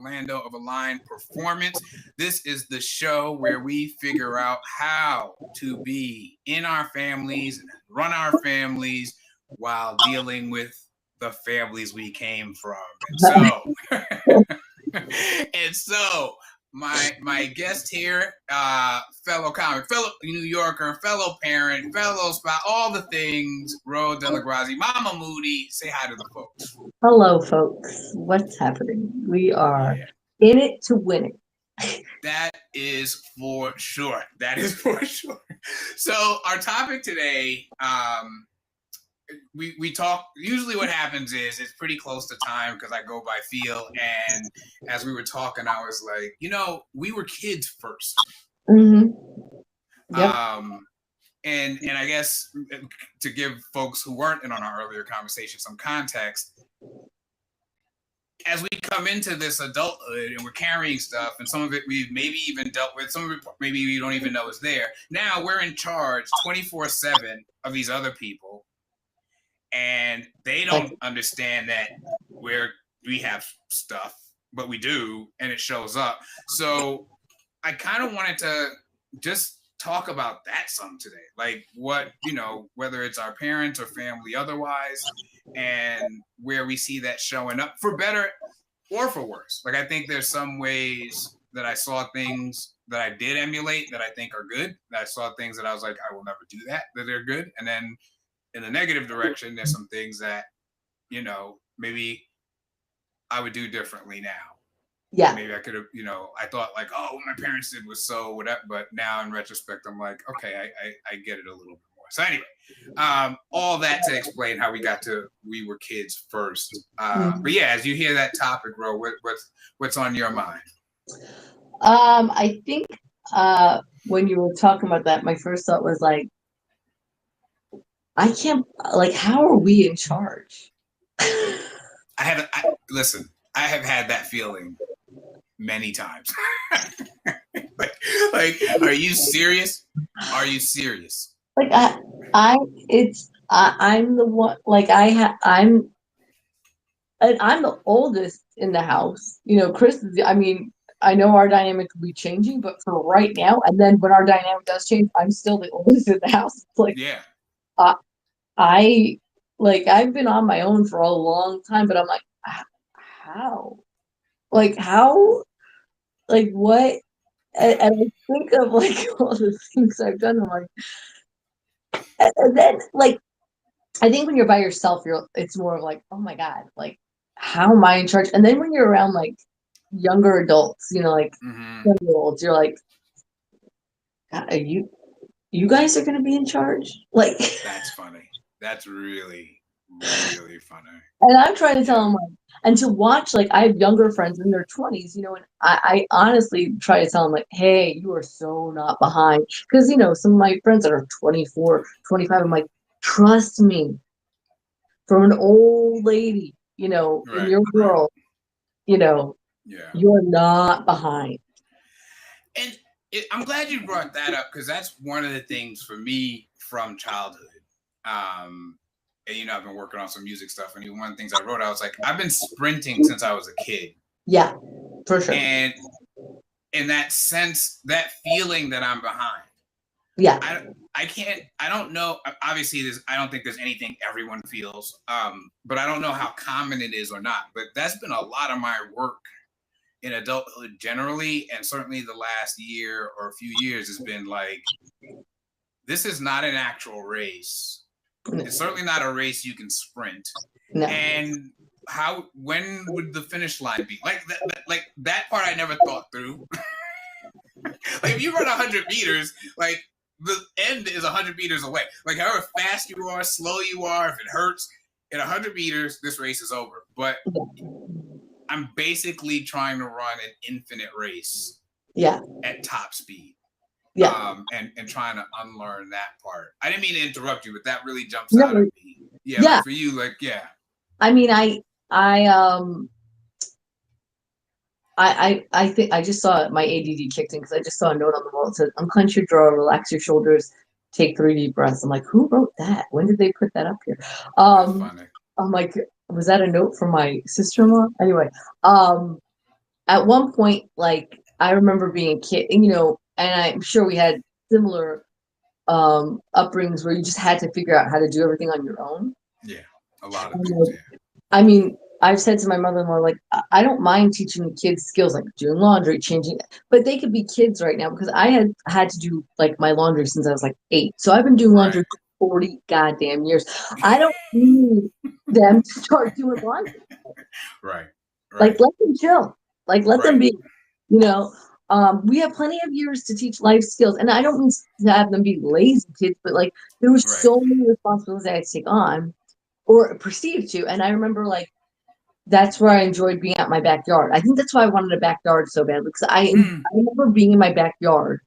Orlando of Align Performance. This is the show where we figure out how to be in our families and run our families while dealing with the families we came from. And so my guest here, fellow comic, fellow New Yorker, fellow parent, fellow spouse, all the things, Ro Delagrazi, Mama Moody, say hi to the folks. Hello, folks. What's happening? We are in it to win it. That is for sure. That is for sure. So our topic today, we talk. Usually, what happens is it's pretty close to time because I go by feel. And as we were talking, I was like, we were kids first. Mm-hmm. Yep. And I guess to give folks who weren't in on our earlier conversation some context, as we come into this adulthood and we're carrying stuff, and some of it we've maybe even dealt with, some of it maybe we don't even know is there. Now we're in charge 24/7 of these other people, and they don't understand that we have stuff, but we do, and it shows up. So I kind of wanted to just talk about that some today, like what, whether it's our parents or family otherwise, and where we see that showing up for better or for worse. Like, I think there's some ways that I saw things that I did emulate that I think are good, that I saw things that I was like, I will never do that they're good. And then in the negative direction, there's some things that, maybe I would do differently now. Yeah. Maybe I could have, I thought like, oh, what my parents did was so whatever. But now in retrospect, I'm like, okay, I get it a little bit more. So anyway, all that to explain how we were kids first. But yeah, as you hear that topic, Ro, what's on your mind? I think when you were talking about that, my first thought was like, I can't, like, how are we in charge? Listen, I have had that feeling many times. like, are you serious? Are you serious? Like, I'm the one, like, I'm the oldest in the house. Chris is, I know our dynamic will be changing, but for right now, and then when our dynamic does change, I'm still the oldest in the house. It's like, yeah. I've been on my own for a long time, but I'm like, how? Like, how? Like, what? And I think of, like, all the things I've done. I'm like, and then, like, I think when you're by yourself, it's more of like, oh my God, like, how am I in charge? And then when you're around, like, younger adults, like, 20-year-olds, you're like, God, are you guys are going to be in charge? Like, that's funny. That's really, really funny. And I'm trying to tell them, like, and to watch, like, I have younger friends in their 20s, and I honestly try to tell them, like, hey, you are so not behind. Because, some of my friends that are 24, 25, I'm like, trust me, for an old lady, in your world, you're not behind. And I'm glad you brought that up, because that's one of the things for me from childhood. And I've been working on some music stuff, and one of the things I wrote, I was like, I've been sprinting since I was a kid. Yeah, for sure. And in that sense, that feeling that I'm behind. Yeah. I don't know. Obviously, I don't think there's anything everyone feels, but I don't know how common it is or not. But that's been a lot of my work in adulthood generally, and certainly the last year or a few years has been like, this is not an actual race. It's certainly not a race you can sprint. No. And when would the finish line be? Like that part I never thought through. Like, if you run 100 meters, like, the end is 100 meters away. Like, however fast you are, slow you are, if it hurts, in 100 meters, this race is over. But I'm basically trying to run an infinite race. Yeah. At top speed. Yeah. And trying to unlearn that part. I didn't mean to interrupt you, but that really jumps out at me. Yeah. Like, for you, like, yeah. I mean, I think I just saw my ADD kicked in, because I just saw a note on the wall that said, unclench your jaw, relax your shoulders, take 3 deep breaths. I'm like, who wrote that? When did they put that up here? I'm like, was that a note from my sister-in-law? Anyway, at one point, like I remember being a kid, and and I'm sure we had similar upbringings where you just had to figure out how to do everything on your own. Yeah, a lot of And, things. like, Yeah. I mean, I've said to my mother-in-law, like, I don't mind teaching the kids skills like doing laundry, changing, but they could be kids right now because I had to do like my laundry since I was like 8. So I've been doing laundry Right. for 40 goddamn years. I don't need them to start doing laundry. Right. Like, Right. let them chill. Like, let them Right. be, you know. We have plenty of years to teach life skills, and I don't mean to have them be lazy kids, but like there was Right. so many responsibilities I had to take on or perceived to. And I remember like that's where I enjoyed being at my backyard. I think that's why I wanted a backyard so bad because Mm. I remember being in my backyard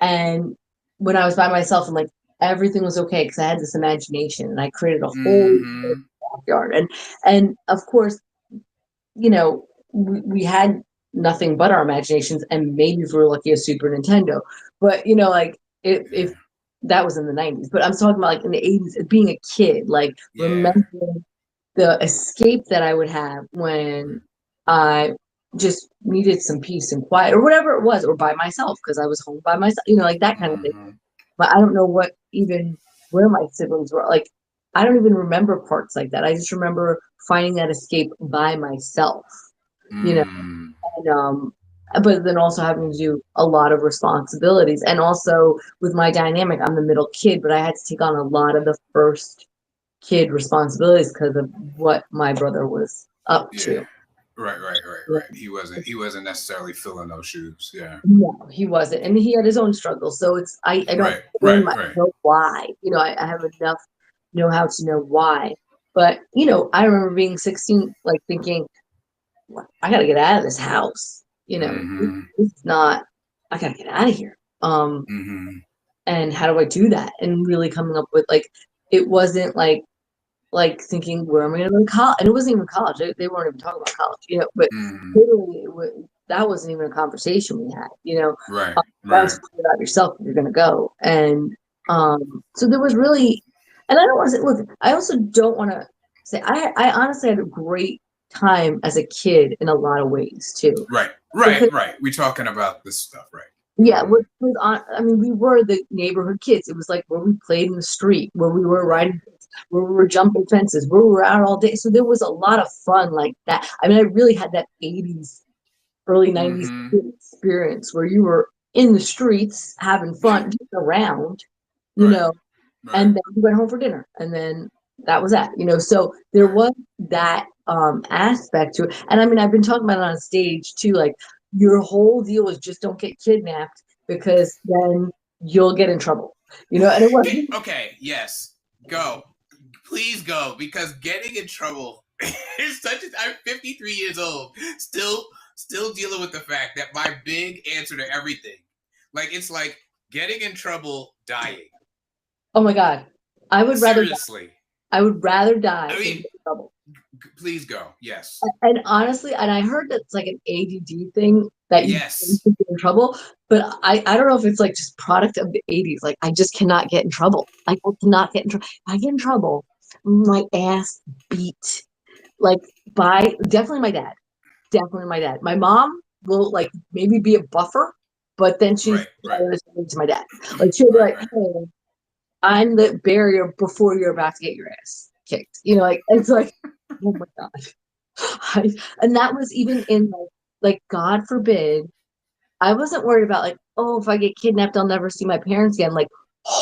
and when I was by myself and like everything was okay because I had this imagination and I created a whole Hmm. backyard. And of course, we had nothing but our imaginations and maybe if we were lucky a Super Nintendo. But like if Yeah. that was in the 90s, but I'm talking about like in the 80s, being a kid, like Yeah. remembering the escape that I would have when I just needed some peace and quiet or whatever it was, or by myself because I was home by myself, like that kind of thing. Hmm. But I don't know where my siblings were. Like, I don't even remember parts like that. I just remember finding that escape by myself, you know, Mm. and, but then also having to do a lot of responsibilities. And also with my dynamic, I'm the middle kid, but I had to take on a lot of the first kid responsibilities because of what my brother was up Yeah. to. Right. Right. Right. Yeah. Right. He wasn't necessarily filling those shoes. Yeah. No, he wasn't, and he had his own struggles. So I don't Right. blame Right. him. I Right. know why. I have enough know how to know why. But I remember being 16, like thinking, "Well, I got to get out of this house. Hmm. This is not. I got to get out of here. Hmm. And how do I do that? And really coming up with like, it wasn't like thinking where am I going to go to college? And it wasn't even college. They weren't even talking about college, But Hmm. literally, that wasn't even a conversation we had. Right. That was Right. figure out yourself if you're going to go. And so there was really, and I don't want to say, look, I also don't want to say I honestly had a great time as a kid in a lot of ways too. Right. Right. Because Right. We're talking about this stuff. Right. yeah, Hmm. what was on? I mean, we were the neighborhood kids. It was like where we played in the street, where we were Right. riding, where we were jumping fences, where we were out all day. So there was a lot of fun like that. I mean, I really had that 80s, early 90s Hmm. kid experience where you were in the streets having Yeah. fun, just around, you Right. know, Right. and then you went home for dinner, and then that was that. So there Right. was that aspect to it. And I mean, I've been talking about it on stage too, like your whole deal was just don't get kidnapped because then you'll get in trouble. And it wasn't. Okay. Yes. Go. Please go because getting in trouble is such a. I'm 53 years old, still dealing with the fact that my big answer to everything, like it's like getting in trouble, dying. Oh my God. I would rather Seriously. I would rather die I than mean, get in trouble. please go. Yes. And honestly, and I heard that's like an ADD thing that you Yes. get in trouble, but I don't know if it's like just product of the 80s. Like I just cannot get in trouble. I cannot get in trouble. If I get in trouble, my ass beat. Like by definitely my dad. Definitely my dad. My mom will like maybe be a buffer, but then she's Right. Right. to my dad. Like she'll be Right. like, Right. hey, I'm the barrier before you're about to get your ass kicked. Like it's like, oh my God. And that was even in like God forbid, I wasn't worried about like, oh, if I get kidnapped, I'll never see my parents again. Like,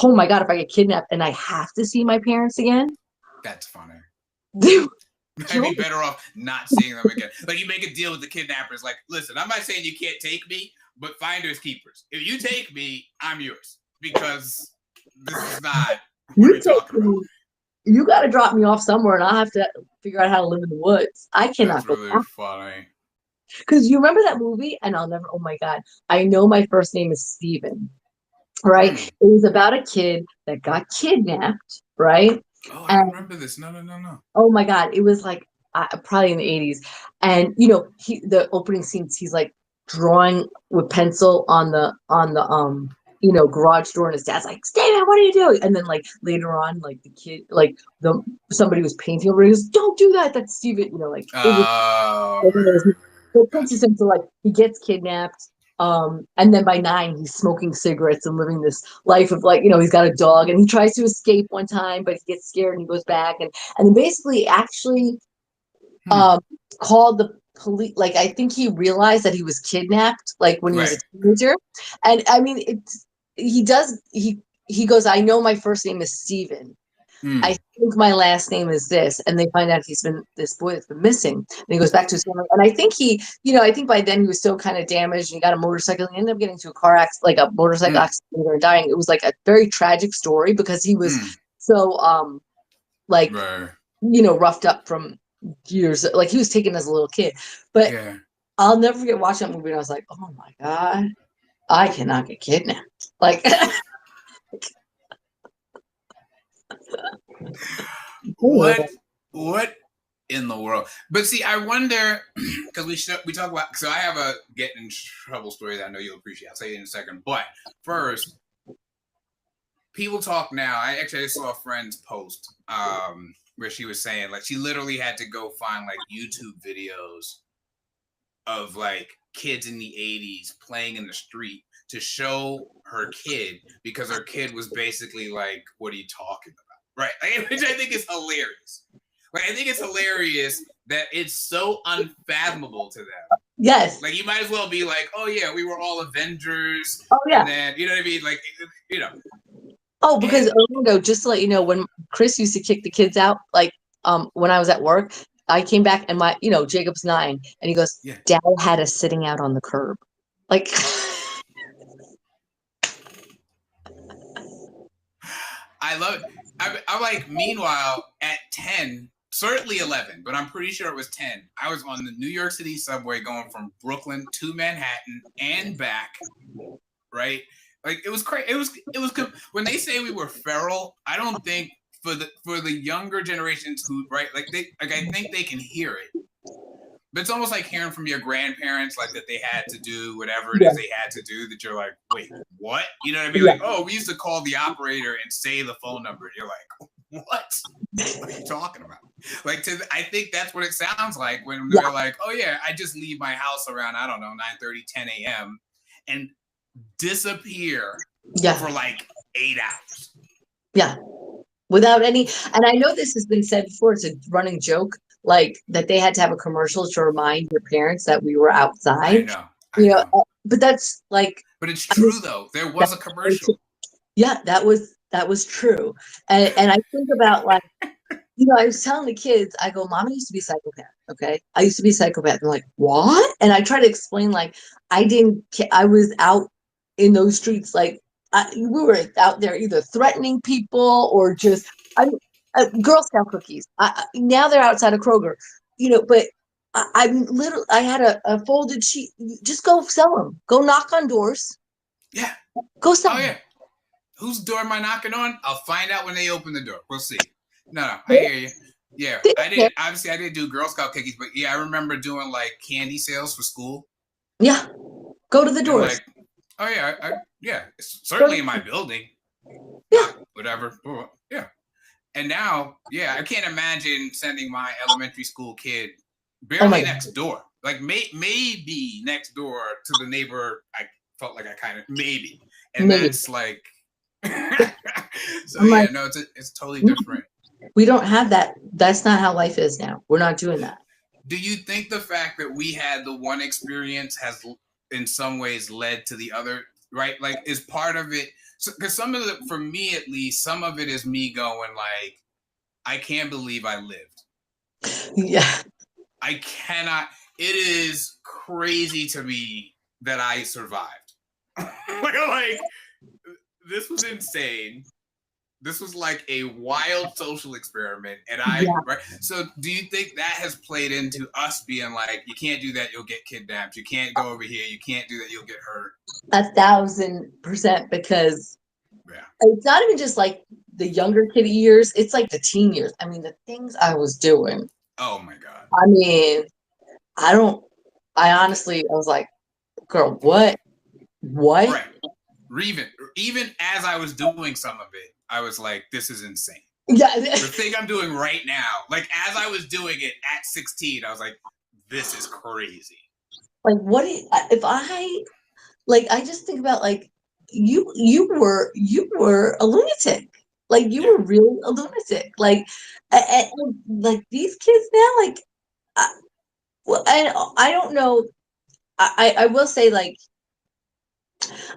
oh my God, if I get kidnapped and I have to see my parents again, That's funny. they would I'd kill be me. better off not seeing them again. Like you make a deal with the kidnappers. Like, listen, I'm not saying you can't take me, but finders keepers. If you take me, I'm yours because this is not. What are You we take talking about? me, you got to drop me off somewhere, and I'll have to figure out how to live in the woods. I That's cannot go really back funny. because you remember that movie, and I'll never. Oh my God, I know my first name is Steven, right? Hmm. It was about a kid that got kidnapped, right? Oh, I don't And remember this. No, no, no, no. oh my God, it was like probably in the 80s. And the opening scenes, he's like drawing with pencil on the garage door, and his dad's like, Steven, what are you doing? And then like later on, like the kid, like somebody was painting over, he goes, don't do that, that's Steven, like it was Oh, one of right, those right, it takes us into like he gets kidnapped. And then by 9, he's smoking cigarettes and living this life of like, he's got a dog and he tries to escape one time, but he gets scared and he goes back and then basically actually um called the police. Like I think he realized that he was kidnapped like when he was a Right. teenager. And I mean he goes, I know my first name is Steven. Hmm. I think my last name is this, and they find out he's been this boy that's been missing, and he goes back to his family. And I think I think by then he was still kind of damaged, and he got a motorcycle. He ended up getting into a car accident, like a motorcycle accident, and dying. It was like a very tragic story because he was so like Right. roughed up from years, like he was taken as a little kid. But Yeah. I'll never forget watching that movie. And I was like, oh my god, I cannot get kidnapped. Like. What in the world? But see, I wonder because we talk about. So I have a get in trouble story that I know you'll appreciate. I'll say it in a second. But first, people talk now. I actually saw a friend's post where she was saying like she literally had to go find like YouTube videos of like kids in the 80s playing in the street to show her kid because her kid was basically like, "What are you talking about?" Right? Like, which I think is hilarious. Like I think it's hilarious that it's so unfathomable to them. Yes. Like you might as well be like, "Oh yeah, we were all Avengers." Oh yeah. And then you know what I mean? Like Oh, because Orlando, just to let you know, when Chris used to kick the kids out, like when I was at work, I came back and Jacob's 9, and he goes, yeah. Dad had us sitting out on the curb. Like I love it. I'm like, meanwhile, at 10, certainly 11, but I'm pretty sure it was 10. I was on the New York City subway going from Brooklyn to Manhattan and back, right? Like it was crazy. It was when they say we were feral. I don't think for the younger generations who I think they can hear it. But it's almost like hearing from your grandparents, like that they had to do whatever it is they had to do. That you're like, wait, what? You know what I mean? Yeah. Like, oh, we used to call the operator and say the phone number. And you're like, what? What are you talking about? Like, I think that's what it sounds like when they're like, oh yeah, I just leave my house around 9:30, 10 a.m. and disappear for like 8 hours. Yeah, without any. And I know this has been said before. It's a running joke. Like that they had to have a commercial to remind your parents that we were outside. I know. But that's like. But it's true though. There was a commercial. Yeah, that was true. And I think about like, I was telling the kids, I go, Mama used to be a psychopath. Okay, I used to be a psychopath. And like, what? And I try to explain like I was out in those streets like we were out there either threatening people or just Girl Scout cookies. Now they're outside of Kroger, but I had a folded sheet. Just go sell them. Go knock on doors. Yeah. Go sell them. Oh, yeah. Whose door am I knocking on? I'll find out when they open the door. We'll see. No, I hear you. Yeah. I didn't do Girl Scout cookies, but yeah, I remember doing like candy sales for school. Yeah. Go to the doors. Like, oh, yeah. It's certainly in my building. Yeah. Whatever. Yeah. And now, yeah, I can't imagine sending my elementary school kid barely next door. Like maybe next door to the neighbor. I felt like I kind of maybe, and that's like. So yeah, no, it's totally different. We don't have that. That's not how life is now. We're not doing that. Do you think the fact that we had the one experience has, in some ways, led to the other? Right, like is part of it. Because some of it, for me at least, some of it is me going like, I can't believe I lived. Yeah. I cannot. It is crazy to me that I survived. like, this was insane. This was like a wild social experiment. And right. So do you think that has played into us being like, you can't do that, you'll get kidnapped. You can't go over here. You can't do that, you'll get hurt. 1,000%, because it's not even just like the younger kid years. It's like the teen years. I mean, the things I was doing. Oh my God. I mean, I honestly was like, girl, what? Right. Even as I was doing some of it, I was like, this is insane. Yeah. The thing I'm doing right now, like as I was doing it at 16, I was like, this is crazy. like if I like I just think about like you were a lunatic. Like you Yeah. were really a lunatic. Like like these kids now, like well, I don't know. I will say like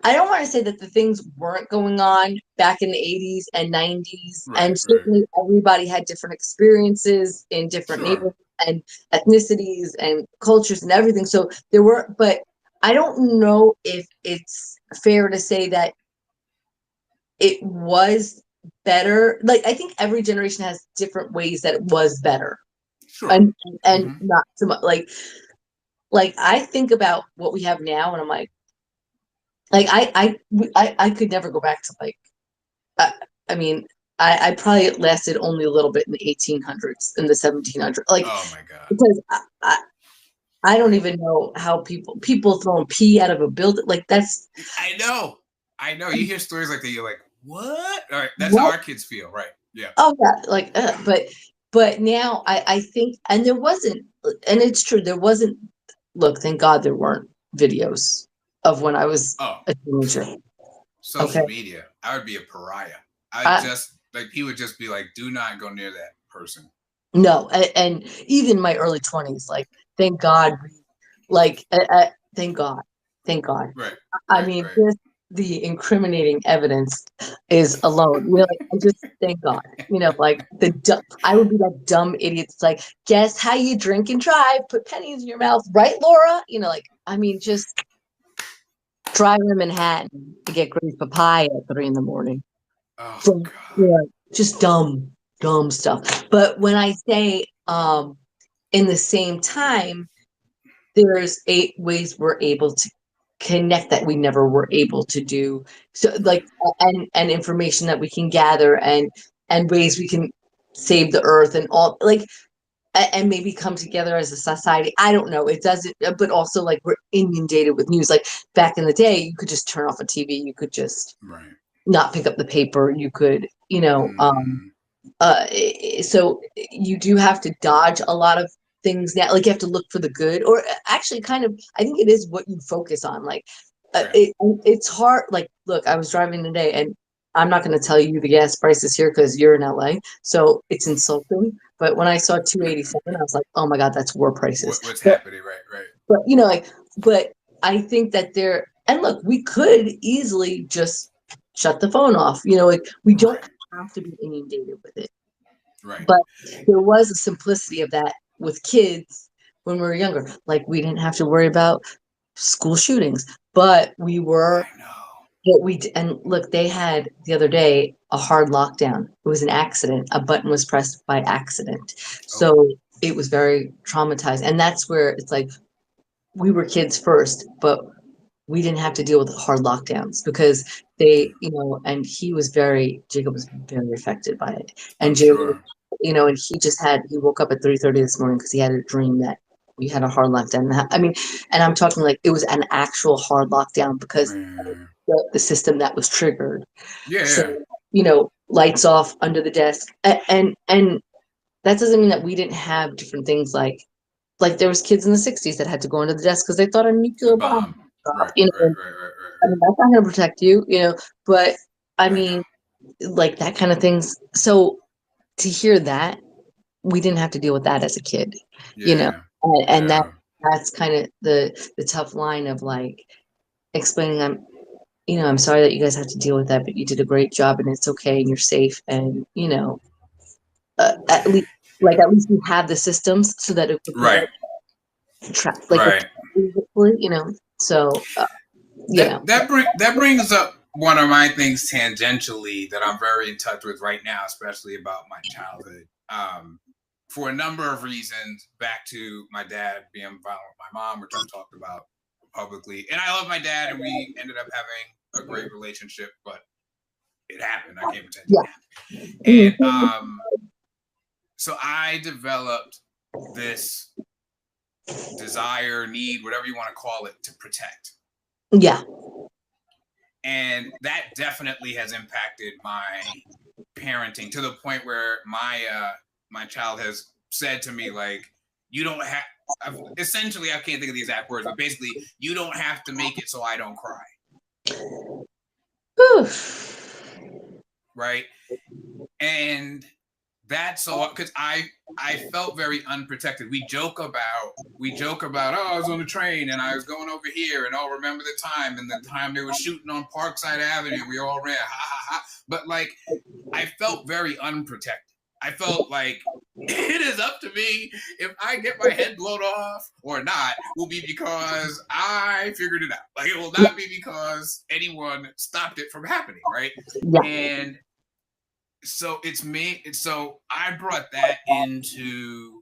I don't want to say that the things weren't going on back in the 80s and 90s, Right. and Right. certainly everybody had different experiences in different Sure. neighborhoods and ethnicities and cultures and everything. So there were, but I don't know if it's fair to say that it was better. Like I think every generation has different ways that it was better, Sure. and and Hmm. not so much like I think about what we have now, and I'm like I could never go back to like I, I mean, I probably lasted only a little bit in the 1800s, in the 1700s, like Oh my God. because I don't even know how people throwing pee out of a building like that's I know. I know. You hear stories like that, you're like, what? All right. That's how what our kids feel. Right. Yeah. oh yeah like but now I think and there wasn't and it's true there wasn't look thank God there weren't videos of when I was Oh, a teenager. Okay, social media. I would be a pariah. I I just like he would just be like, do not go near that person. no and even my early 20s like thank God like thank God thank God. Right. I Right. mean, Right. just the incriminating evidence is alone. You know, like, I just thank God. You know, like I would be that dumb idiot that's like, guess how you drink and drive? Put pennies in your mouth, right, Laura? You know, like I mean, just driving to Manhattan to get Grace papaya at 3 in the morning. Oh So, God. yeah, just dumb stuff. But when I say, in the same time, there's 8 ways we're able to connect that we never were able to do so Right. like and information that we can gather and ways we can save the earth and all like and maybe come together as a society. I don't know, it doesn't, but also like we're inundated with news. Like back in the day you could just turn off a TV, you could just Right. not pick up the paper, you could Hmm. so you do have to dodge a lot of things now. Like you have to look for the good, or actually, kind of. I think it is what you focus on. Like Yeah. it's hard. Like, look, I was driving today, and I'm not going to tell you the gas prices here because you're in LA, so it's insulting. But when I saw 287, I was like, oh my god, that's war prices. What's happening? Right. Right. But like, but I think that there. And look, we could easily just shut the phone off. You know, like we don't Right. have to be inundated with it, Right. but there was a simplicity of that with kids when we were younger. Like we didn't have to worry about school shootings, but we were I know. what and look, they had the other day a hard lockdown. It was an accident. A button was pressed by accident. Oh. So it was very traumatized. And that's where it's like we were kids first, but we didn't have to deal with hard lockdowns because and Jacob was very affected by it. And I'm Jeremy, sure. and he woke up at 3:30 this morning because he had a dream that we had a hard lockdown. I mean, and I'm talking like it was an actual hard lockdown because Yeah. the system that was triggered. Yeah. So, Yeah. lights off under the desk. And that doesn't mean that we didn't have different things like there was kids in the 60s that had to go under the desk because they thought a The nuclear bomb bomb. dropped, Right. Right. Right. Right. I Right. mean, that's not going to protect you, but I Right. I mean, know. like that kind of things. So to hear that, we didn't have to deal with that as a kid, you know, Yeah. and Yeah. that's kind of the tough line of like explaining I'm sorry that you guys have to deal with that, but you did a great job and it's okay and you're safe and at least at least we have the systems so that it would Right. prevent like Right. hopefully, so That brings up one of my things tangentially that I'm very in touch with right now, especially about my childhood. For a number of reasons, back to my dad being violent with my mom, which I've talked about publicly. And I love my dad, and we ended up having a great relationship, but it happened. I can't pretend it yeah. happened. And Mhm. so I developed this desire, need, whatever you want to call it, to protect. Yeah. And that definitely has impacted my parenting to the point where my child has said to me like, you don't have, essentially, I can't think of the exact words, but basically, you don't have to make it so I don't cry. Oof. Right. And that's so, because I felt very unprotected. We joke about, oh, I was on the train and I was going over here, and oh, remember the time, and the time they were shooting on Parkside Avenue, we all ran, ha ha ha. But like, I felt very unprotected. I felt like it is up to me if I get my head blown off or not, will be because I figured it out. Like, it will not be because anyone stopped it from happening, right? Yeah. And so it's me. So I brought that into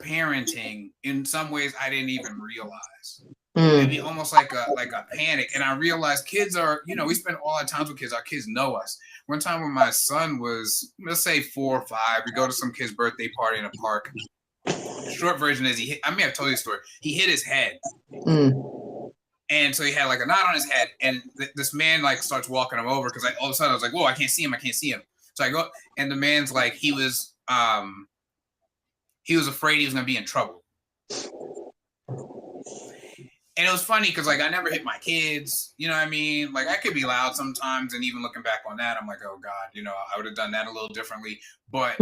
parenting in some ways I didn't even realize. Maybe almost like a panic. And I realized kids are, we spend all our time with kids. Our kids know us. One time when my son was, let's say 4 or 5, we go to some kid's birthday party in a park. The short version is I may have told you the story. He hit his head. And so he had like a knot on his head, and this man like starts walking him over, because all of a sudden I was like, whoa, I can't see him. So I go, and the man's like, he was afraid he was gonna be in trouble. And it was funny because like I never hit my kids, you know what I mean? Like I could be loud sometimes, and even looking back on that, I'm like, oh God, I would have done that a little differently. But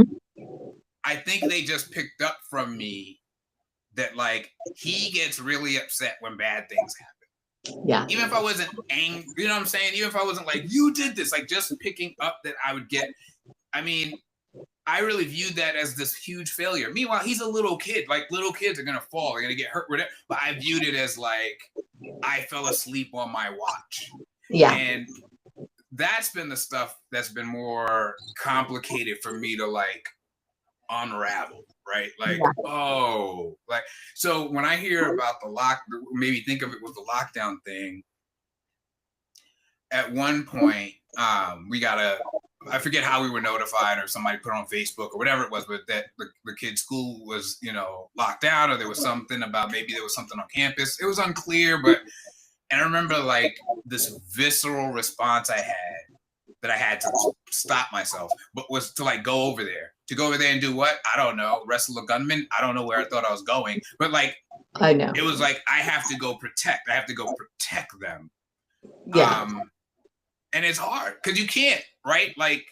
I think they just picked up from me that like he gets really upset when bad things happen. Yeah. Even if I wasn't angry, you know what I'm saying? Even if I wasn't like, you did this, like just picking up that I would get. I mean, I really viewed that as this huge failure. Meanwhile, he's a little kid. Like little kids are gonna fall, they're gonna get hurt with it. But I viewed it as like I fell asleep on my watch. Yeah. And that's been the stuff that's been more complicated for me to like unravel, right? Like, oh, like so when I hear about maybe think of it with the lockdown thing. At one point, we got I forget how we were notified, or somebody put it on Facebook or whatever it was, but that the kid's school was, locked down, or there was something about, maybe there was something on campus. It was unclear, and I remember like this visceral response I had that I had to stop myself, but was to like go over there and do what? I don't know, wrestle a gunman. I don't know where I thought I was going, but like, I know. It was like, I have to go protect them. Yeah. And it's hard because you can't, right? Like,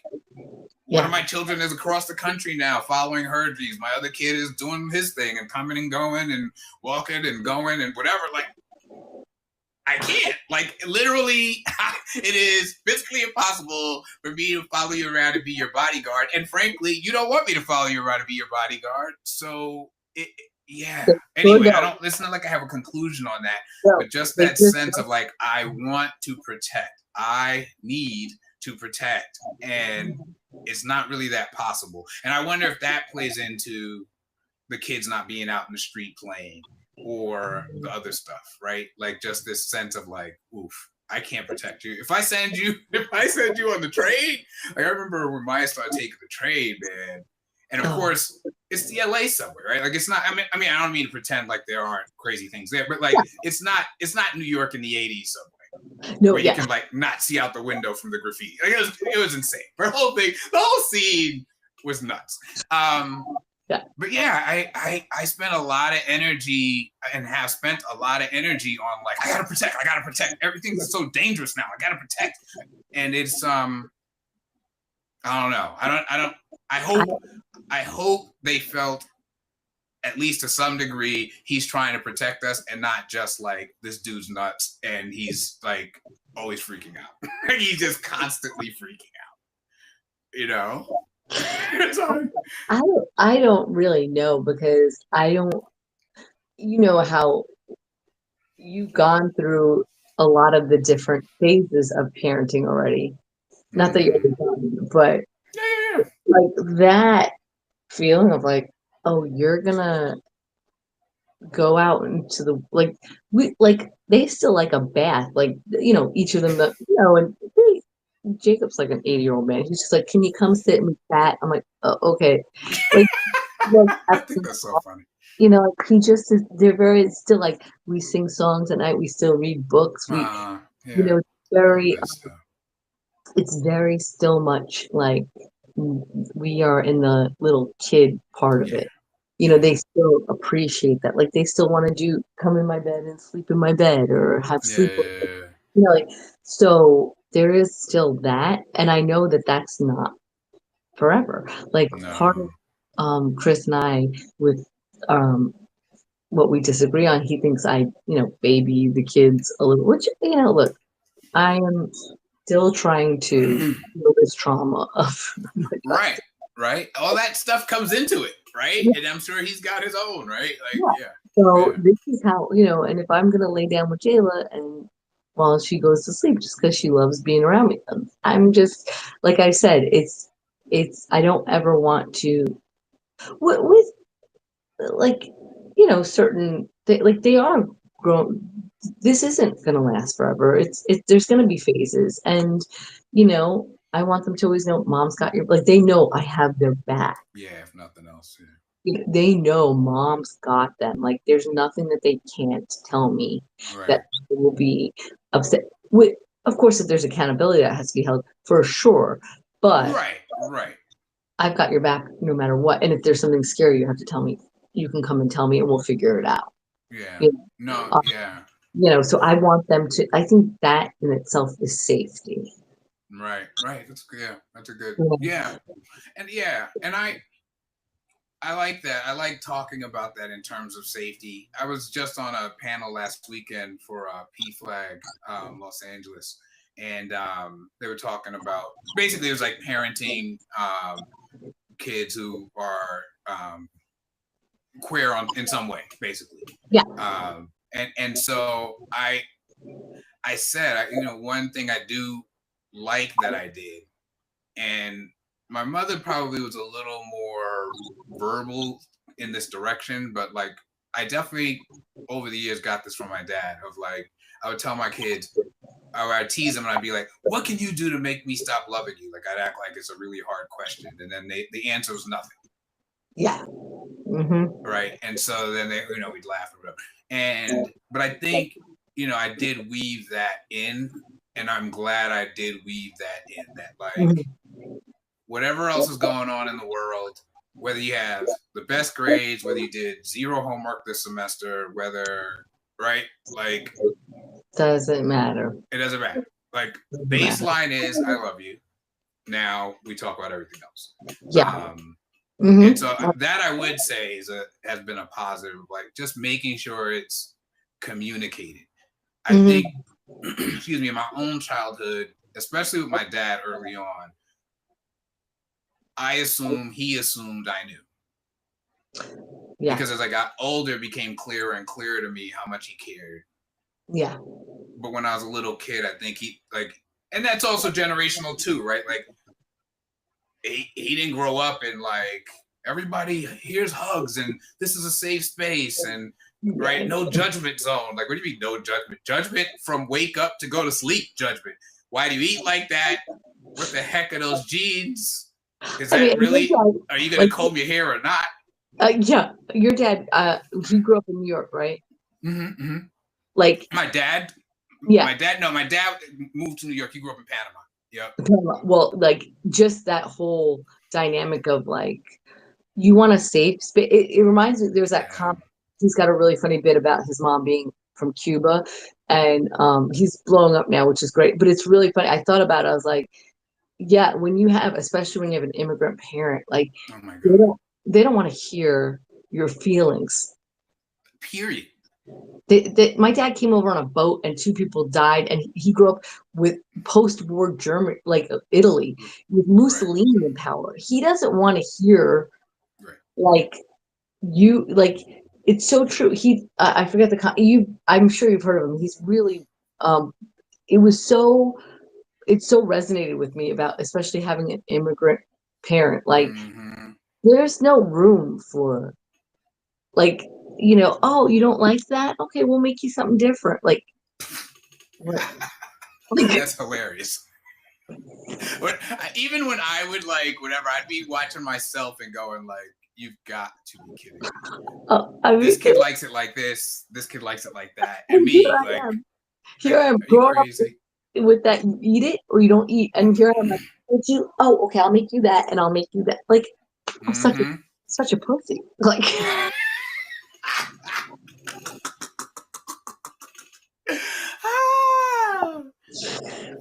one of my children is across the country now following her dreams. My other kid is doing his thing and coming and going and walking and going and whatever. Like, I can't. Like, literally, it is physically impossible for me to follow you around and be your bodyguard. And frankly, you don't want me to follow you around and be your bodyguard. So, Anyway, it's not like I have a conclusion on that, but just that sense of like, I want to protect. I need to protect, and it's not really that possible. And I wonder if that plays into the kids not being out in the street playing, or the other stuff, right? Like just this sense of like, oof, I can't protect you. If I send you on the train, like I remember when Maya started taking the train, man. And of course, it's the LA subway, right? Like it's not. I mean, I don't mean to pretend like there aren't crazy things there, but like it's not New York in the '80s subway. No, where you can like not see out the window from the graffiti. Like, it was insane. The whole scene was nuts. But yeah, I spent a lot of energy, and have spent a lot of energy on like, I gotta protect. Everything's so dangerous now. I gotta protect. And it's I don't know. I hope they felt, at least to some degree, he's trying to protect us, and not just like, this dude's nuts and he's like always freaking out. He's just constantly freaking out. I don't really know, because I don't, how you've gone through a lot of the different phases of parenting already. Not that you're done, but like that feeling of like, oh, you're gonna go out into the they still like a bath, like each of them, and Jacob's like an 80-year-old man. He's just like, can you come sit and chat? I'm like, oh, okay. Like, I think that's so funny. Like he just is. They're very still like, we sing songs at night. We still read books. It's very still much like we are in the little kid part of it. they still appreciate that. Like they still want to come in my bed and sleep in my bed or have sleep. Yeah. Like, so there is still that. And I know that that's not forever. Like part of No. Chris and I with um what we disagree on, he thinks I, baby the kids a little, which, look, I am still trying to heal this trauma of my child. Right. Right. All that stuff comes into it, right? Yeah. And I'm sure he's got his own, right? Like, Yeah. yeah. So Yeah. this is how, and if I'm gonna lay down with Jayla and while she goes to sleep just because she loves being around me, I'm just like I said, it's I don't ever want to with like certain like they are grown. This isn't going to last forever. There's going to be phases, and I want them to always know mom's got your, like, they know I have their back. Yeah, if nothing else. Yeah. They know mom's got them. Like there's nothing that they can't tell me Right. that will be upset with. Of course, if there's accountability that has to be held for sure, but Right. Right. I've got your back no matter what. And if there's something scary, you have to tell me. You can come and tell me, and we'll figure it out. Yeah. You No, know, yeah. so I want them to. I think that in itself is safety. Right. Right. That's good. Yeah. That's a good. Yeah. Yeah. And I like that. I like talking about that in terms of safety. I was just on a panel last weekend for PFLAG Los Angeles, and they were talking about basically it was like parenting kids who are queer in some way, basically. Yeah. And so I said, one thing I do like that I did, and my mother probably was a little more verbal in this direction, but like I definitely over the years got this from my dad of like, I would tell my kids, or I'd tease them and I'd be like, what can you do to make me stop loving you? Like I'd act like it's a really hard question. And then the answer was nothing. Yeah. Mm-hmm. Right. And so then we'd laugh or whatever. But I think, I did weave that in, and I'm glad I did weave that in, that like whatever else is going on in the world, whether you have the best grades, whether you did zero homework this semester, whether, right? Like, doesn't matter. it doesn't matter. Like, baseline is I love you. Now we talk about everything else. Yeah. And so that I would say has been a positive, like just making sure it's communicated. I think, excuse me, in my own childhood, especially with my dad early on, he assumed I knew. Yeah. Because as I got older, it became clearer and clearer to me how much he cared. Yeah. But when I was a little kid, I think and that's also generational too, right? Like he didn't grow up in like, everybody here's hugs and this is a safe space and right, no judgment zone. Like, what do you mean no judgment? Judgment from wake up to go to sleep judgment. Why do you eat like that? What the heck are those jeans? Is that really, are you going to comb your hair or not? Yeah, your dad, he grew up in New York, right? Mm-hmm. Like my dad? Yeah. My dad moved to New York. He grew up in Panama. Yep. Well, like just that whole dynamic of like, you want a safe space. It reminds me, there's that comment. He's got a really funny bit about his mom being from Cuba, and he's blowing up now, which is great. But it's really funny. I thought about it. I was like, yeah, especially when you have an immigrant parent, like, oh my God, they don't want to hear your feelings. Period. My dad came over on a boat and 2 people died, and he grew up with post-war Germany, like Italy, with Mussolini in power. He doesn't want to hear, like, it's so true. I forget I'm sure you've heard of him. He's really, it so resonated with me about, especially having an immigrant parent. Like, there's no room for, like, oh, you don't like that? Okay, we'll make you something different. Like that's hilarious. Even when I would like, whatever, I'd be watching myself and going like, you've got to be kidding me. This kid likes it like this. This kid likes it like that. And me, here I am growing up with that. You eat it or you don't eat. And here I am like, okay, I'll make you that and I'll make you that. Like, I'm such a such a pussy. Like,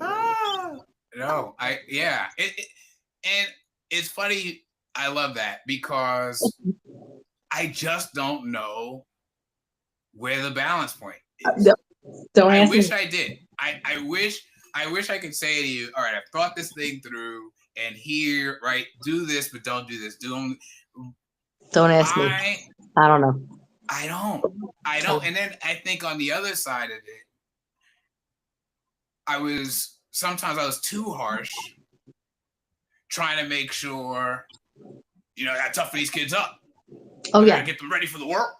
ah, no, and it's funny. I love that because I just don't know where the balance point is. don't I ask wish me. I did. I wish I could say to you, all right, I've thought this thing through, and here, right, do this, but don't do this. Don't ask me. I I don't know. I don't. I don't. And then I think on the other side of it, sometimes I was too harsh, trying to make sure, I gotta toughen these kids up. Oh I yeah. gotta get them ready for the world.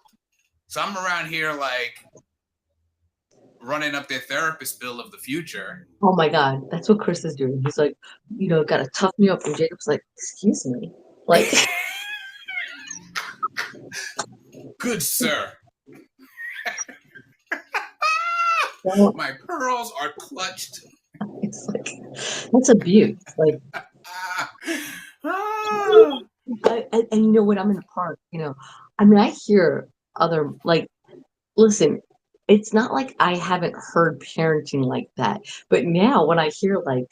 So I'm around here like running up their therapist bill of the future. Oh my God, that's what Chris is doing. He's like, gotta toughen me up. And Jacob's like, excuse me, like, Good sir. don't- My pearls are clutched. it's like that's abuse. Like, and you know when I'm in the park, I mean, I hear other like, listen, it's not like I haven't heard parenting like that, but now when I hear like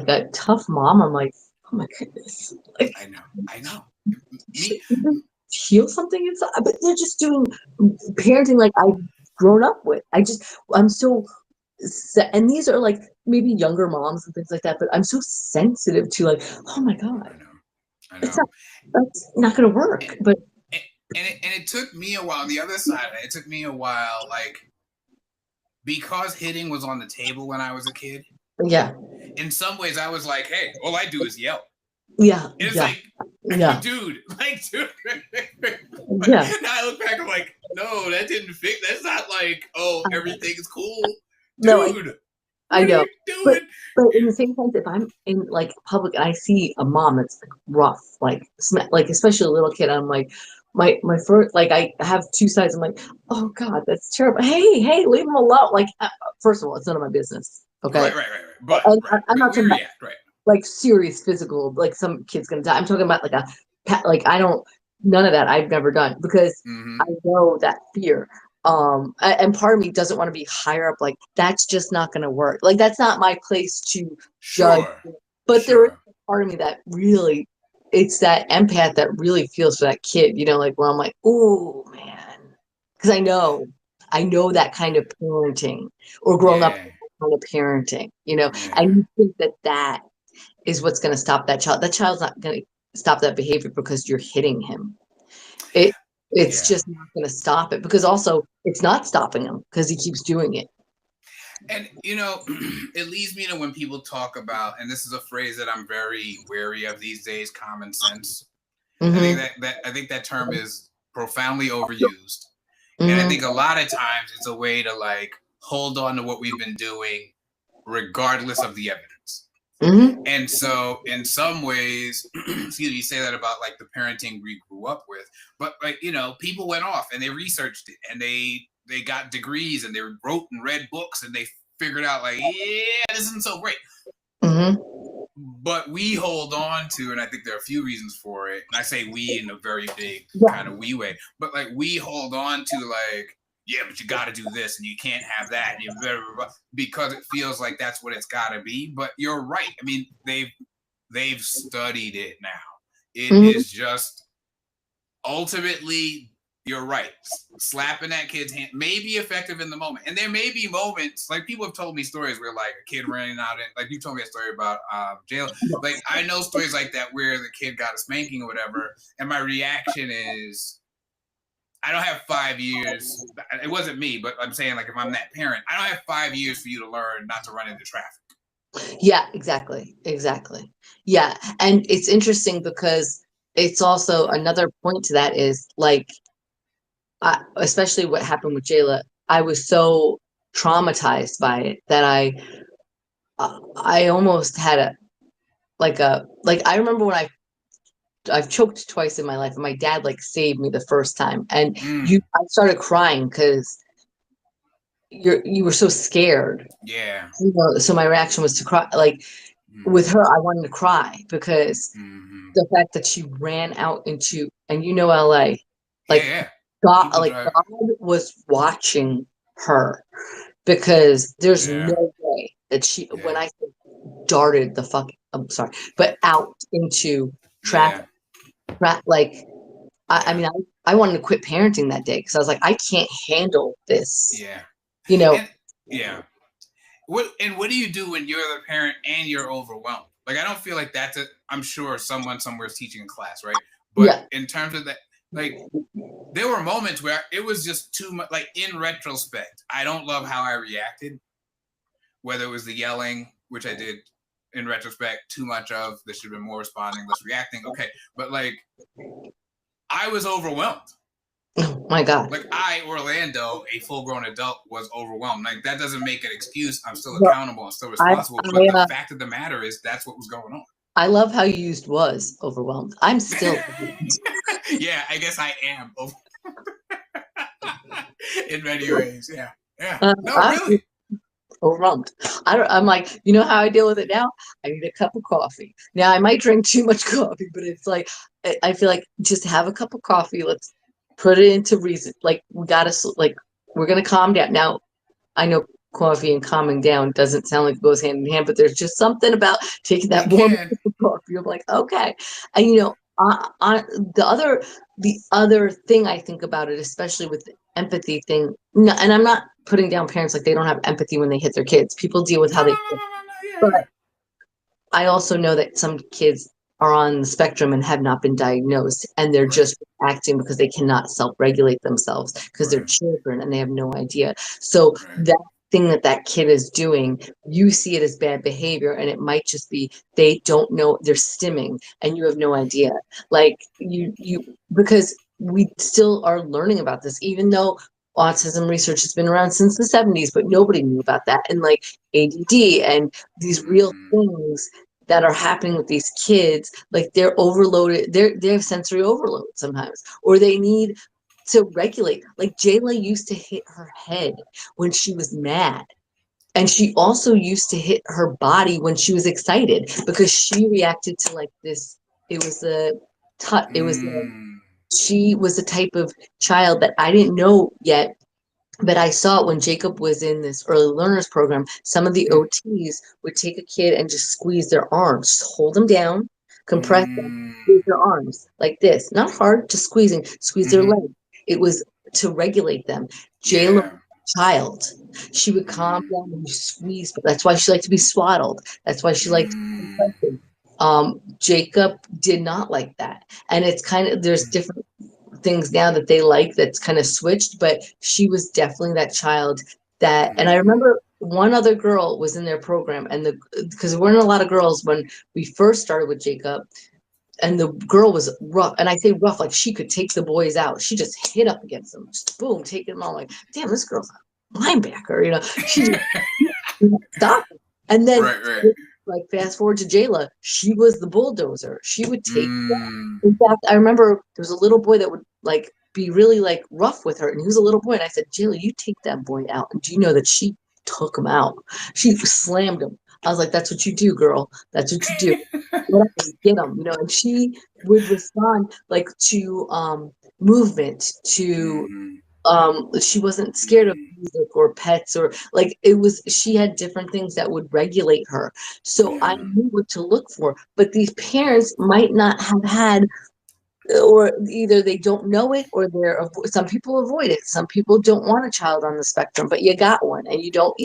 a tough mom, I'm like, oh my goodness, like, I know. should they heal something inside, but they're just doing parenting like I've grown up with. I'm so, and these are like maybe younger moms and things like that, but I'm so sensitive to like, oh my God, I it's know. that's not going to work. But it took me a while. On the other side, it took me a while, like because hitting was on the table when I was a kid. yeah, In some ways, I was like, "Hey, all I do is yell." yeah, And it's yeah, like, yeah, dude. yeah. Now I look back, I'm like, no, that didn't fit. That's not like, oh, everything is cool, No, dude. I What are know. you doing? But in the same sense, if I'm in like public and I see a mom that's like rough, like especially a little kid, I'm like, my first, like I have two sides. I'm like, oh God, that's terrible. Hey, leave them alone. Like, first of all, it's none of my business. Okay, Right. But and right, I'm not we talking about react, right? like serious physical, like some kid's gonna die. I'm talking about like like I don't, none of that I've never done because Mm-hmm. I know that fear. And part of me doesn't want to be higher up. Like that's just not gonna work. Like that's not my place to judge. Sure. But there is a part of me that really, it's that empath that really feels for that kid. Like where I'm like, oh man, because I know that kind of parenting or growing up Yeah. kind of parenting. Yeah. And you think that is what's going to stop that child. That child's not going to stop that behavior because you're hitting him. It's just not going to stop it because also it's not stopping him because he keeps doing it. And it leads me to when people talk about, and this is a phrase that I'm very wary of these days, common sense. Mm-hmm. I think that term is profoundly overused. And I think a lot of times it's a way to like hold on to what we've been doing regardless of the evidence. Mm-hmm. And so in some ways, excuse me, you say that about like the parenting we grew up with, but like, people went off and they researched it and they got degrees and they wrote and read books and they figured out like, yeah, this isn't so great. Mm-hmm. But we hold on to, and I think there are a few reasons for it. And I say we in a very big kind of we way, but like we hold on to like, yeah, but you got to do this and you can't have that and because it feels like that's what it's got to be. But you're right. I mean, they've studied it now. It is just ultimately, you're right. Slapping that kid's hand may be effective in the moment. And there may be moments, like people have told me stories where like a kid running out and like you told me a story about jail. Like I know stories like that where the kid got a spanking or whatever. And my reaction is, I don't have 5 years. It wasn't me, but I'm saying like if I'm that parent, I don't have 5 years for you to learn not to run into traffic. Yeah, exactly. Yeah. And it's interesting because it's also another point to that is like, especially what happened with Jayla, I was so traumatized by it that I almost had I remember when I've choked twice in my life and my dad like saved me the first time and I started crying because you were so scared. Yeah. So my reaction was to cry. Like with her, I wanted to cry because Mm-hmm. the fact that she ran out into, and LA, Yeah, like yeah. God, People drive. God was watching her because there's Yeah, no way that she, when yeah, I say darted the fuck, I'm sorry, but out into yeah, traffic, like, I yeah, mean, I wanted to quit parenting that day because I was like, I can't handle this, yeah. you know. And yeah. What do you do when you're the parent and you're overwhelmed? Like I don't feel like that's a I'm sure someone somewhere is teaching a class, right? But Yeah. in terms of that, like there were moments where it was just too much. Like in retrospect, I don't love how I reacted. Whether it was the yelling, which I did in retrospect, too much of. There should have been more responding, less reacting. Okay, but like I was overwhelmed. Oh my God. Like I, Orlando, a full-grown adult, was overwhelmed. Like that doesn't make an excuse. I'm still Well, accountable. I'm still I, responsible. But the I, uh, fact of the matter is, that's what was going on. I love how you used was overwhelmed. I'm still Yeah, I guess I am in many ways. Yeah, yeah. No, I'm really. overwhelmed. I'm like, how I deal with it now? I need a cup of coffee. Now I might drink too much coffee, but it's like, I feel like just have a cup of coffee. Let's put it into reason. Like we're going to calm down. Now I know coffee and calming down doesn't sound like it goes hand in hand, but there's just something about taking that It warm can. cup of coffee. I'm like, okay. And the other thing I think about it, especially with the empathy thing, no, and I'm not putting down parents like they don't have empathy when they hit their kids. People deal with No, how no, they no, feel. no, no, no. Yeah, But yeah. I also know that some kids are on the spectrum and have not been diagnosed, and they're Right, just acting because they cannot self-regulate themselves because they're right, children and they have no idea. So right, that thing that kid is doing, you see it as bad behavior, and it might just be they don't know they're stimming, and you have no idea. Like because we still are learning about this, even though autism research has been around since the 70s, but nobody knew about that. And like ADD and these real mm, things that are happening with these kids, like they're overloaded, they have sensory overload sometimes, or they need to regulate. Like Jayla used to hit her head when she was mad. And she also used to hit her body when she was excited because she reacted to like this. It was a touch. mm, She was a type of child that I didn't know yet, but I saw it when Jacob was in this early learners program. Some of the OTs would take a kid and just squeeze their arms, just hold them down, compress them, mm, squeeze their arms like this. Not hard, just squeeze their mm-hmm. leg. It was to regulate them. Jayla, Yeah. child, she would calm Mm, down and squeeze. But that's why she liked to be swaddled. That's why she liked mm, compression. Jacob did not like that. And it's kind of, there's different things now that they like that's kind of switched, but she was definitely that child that, and I mm, remember one other girl was in their program, and because there weren't a lot of girls when we first started with Jacob, and the girl was rough, and I say rough like she could take the boys out. She just hit up against them, just boom, taking them all. Like, damn, this girl's a linebacker, she just stop. And then right, right. like fast forward to Jayla, she was the bulldozer. She would take. Mm, In fact, I remember there was a little boy that would like be really like rough with her, and he was a little boy. And I said, Jayla, you take that boy out. And do you know that she took him out? She slammed him. I was like, that's what you do, girl. That's what you do. Whatever, get him, and she would respond like to movement, to mhm, she wasn't scared of mm, music or pets, or like it was, she had different things that would regulate her, so I yeah, knew what to look for. But these parents might not have had, or either they don't know it, or some people avoid it. Some people don't want a child on the spectrum, but you got one, and you don't,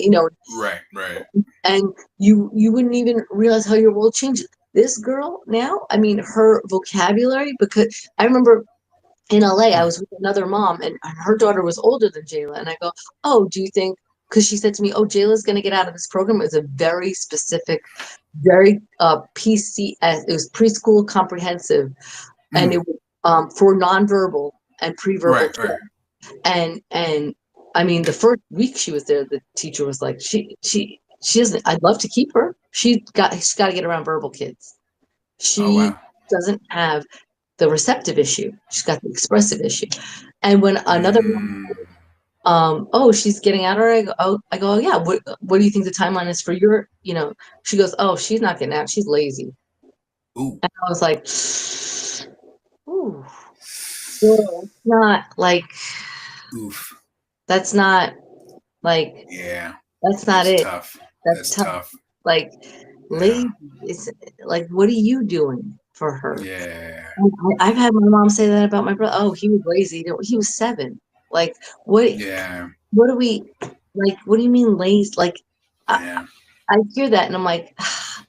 right, right. and you wouldn't even realize how your world changes. This girl now, I mean, her vocabulary, because I remember in LA, I Mm, was with another mom, and her daughter was older than Jayla. And I go, oh, do you think, because she said to me, oh, Jayla's going to get out of this program. It was a very specific, very PCS, it was preschool comprehensive, and mm, it was for nonverbal and pre-verbal. right, right. And I mean, the first week she was there, the teacher was like, she doesn't, I'd love to keep her. She's got to get around verbal kids. Oh She wow. doesn't have the receptive issue. She's got the expressive issue. And when another Mm, oh, she's getting out already. I go, oh, yeah. What do you think the timeline is for your, she goes, oh, she's not getting out. She's lazy. Ooh. And I was like, ooh, well, it's not like, Oof. that's not like, Yeah. that's not That's it. tough. That's That's tough. tough. Like, Yeah. lazy is like, what are you doing for her? Yeah. And I've had my mom say that about my brother. Oh, he was lazy. He was 7. Like, what? Yeah. What do we like? What do you mean lazy? Like, I, Yeah. I hear that and I'm like,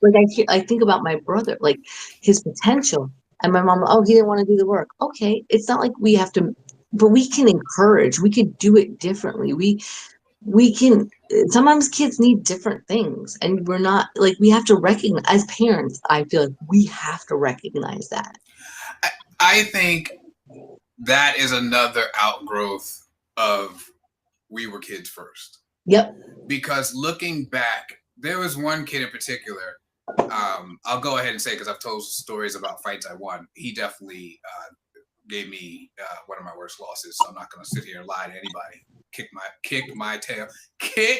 like I think about my brother, like his potential, and my mom. Oh, he didn't want to do the work. Okay, it's not like we have to, but we can encourage. We could do it differently. We can. Sometimes kids need different things, and we're not like we have to recognize as parents. I feel like we have to recognize that. I think that is another outgrowth of we were kids first. Yep. Because looking back, there was one kid in particular. I'll go ahead and say because I've told stories about fights I won. He definitely gave me one of my worst losses. So I'm not going to sit here and lie to anybody. Kicked my tail. Yep.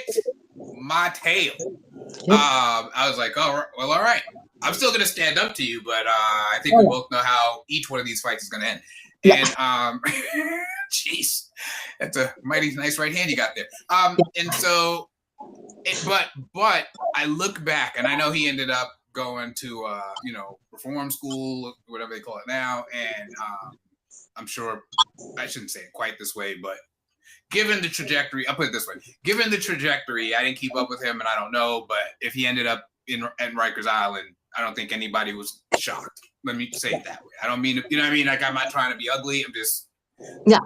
I was like, oh, well, all right. I'm still going to stand up to you, but I think Oh, we yeah. both know how each one of these fights is going to end. Yeah. And jeez, that's a mighty nice right hand you got there. And so, but I look back, and I know he ended up going to reform school, whatever they call it now, and I'm sure I shouldn't say it quite this way, but given the trajectory, I'll put it this way: given the trajectory, I didn't keep up with him, and I don't know, but if he ended up at Rikers Island, I don't think anybody was shocked. Let me say it that way. I don't mean, you know what I mean? Like, I'm not trying to be ugly. I'm just, Yeah.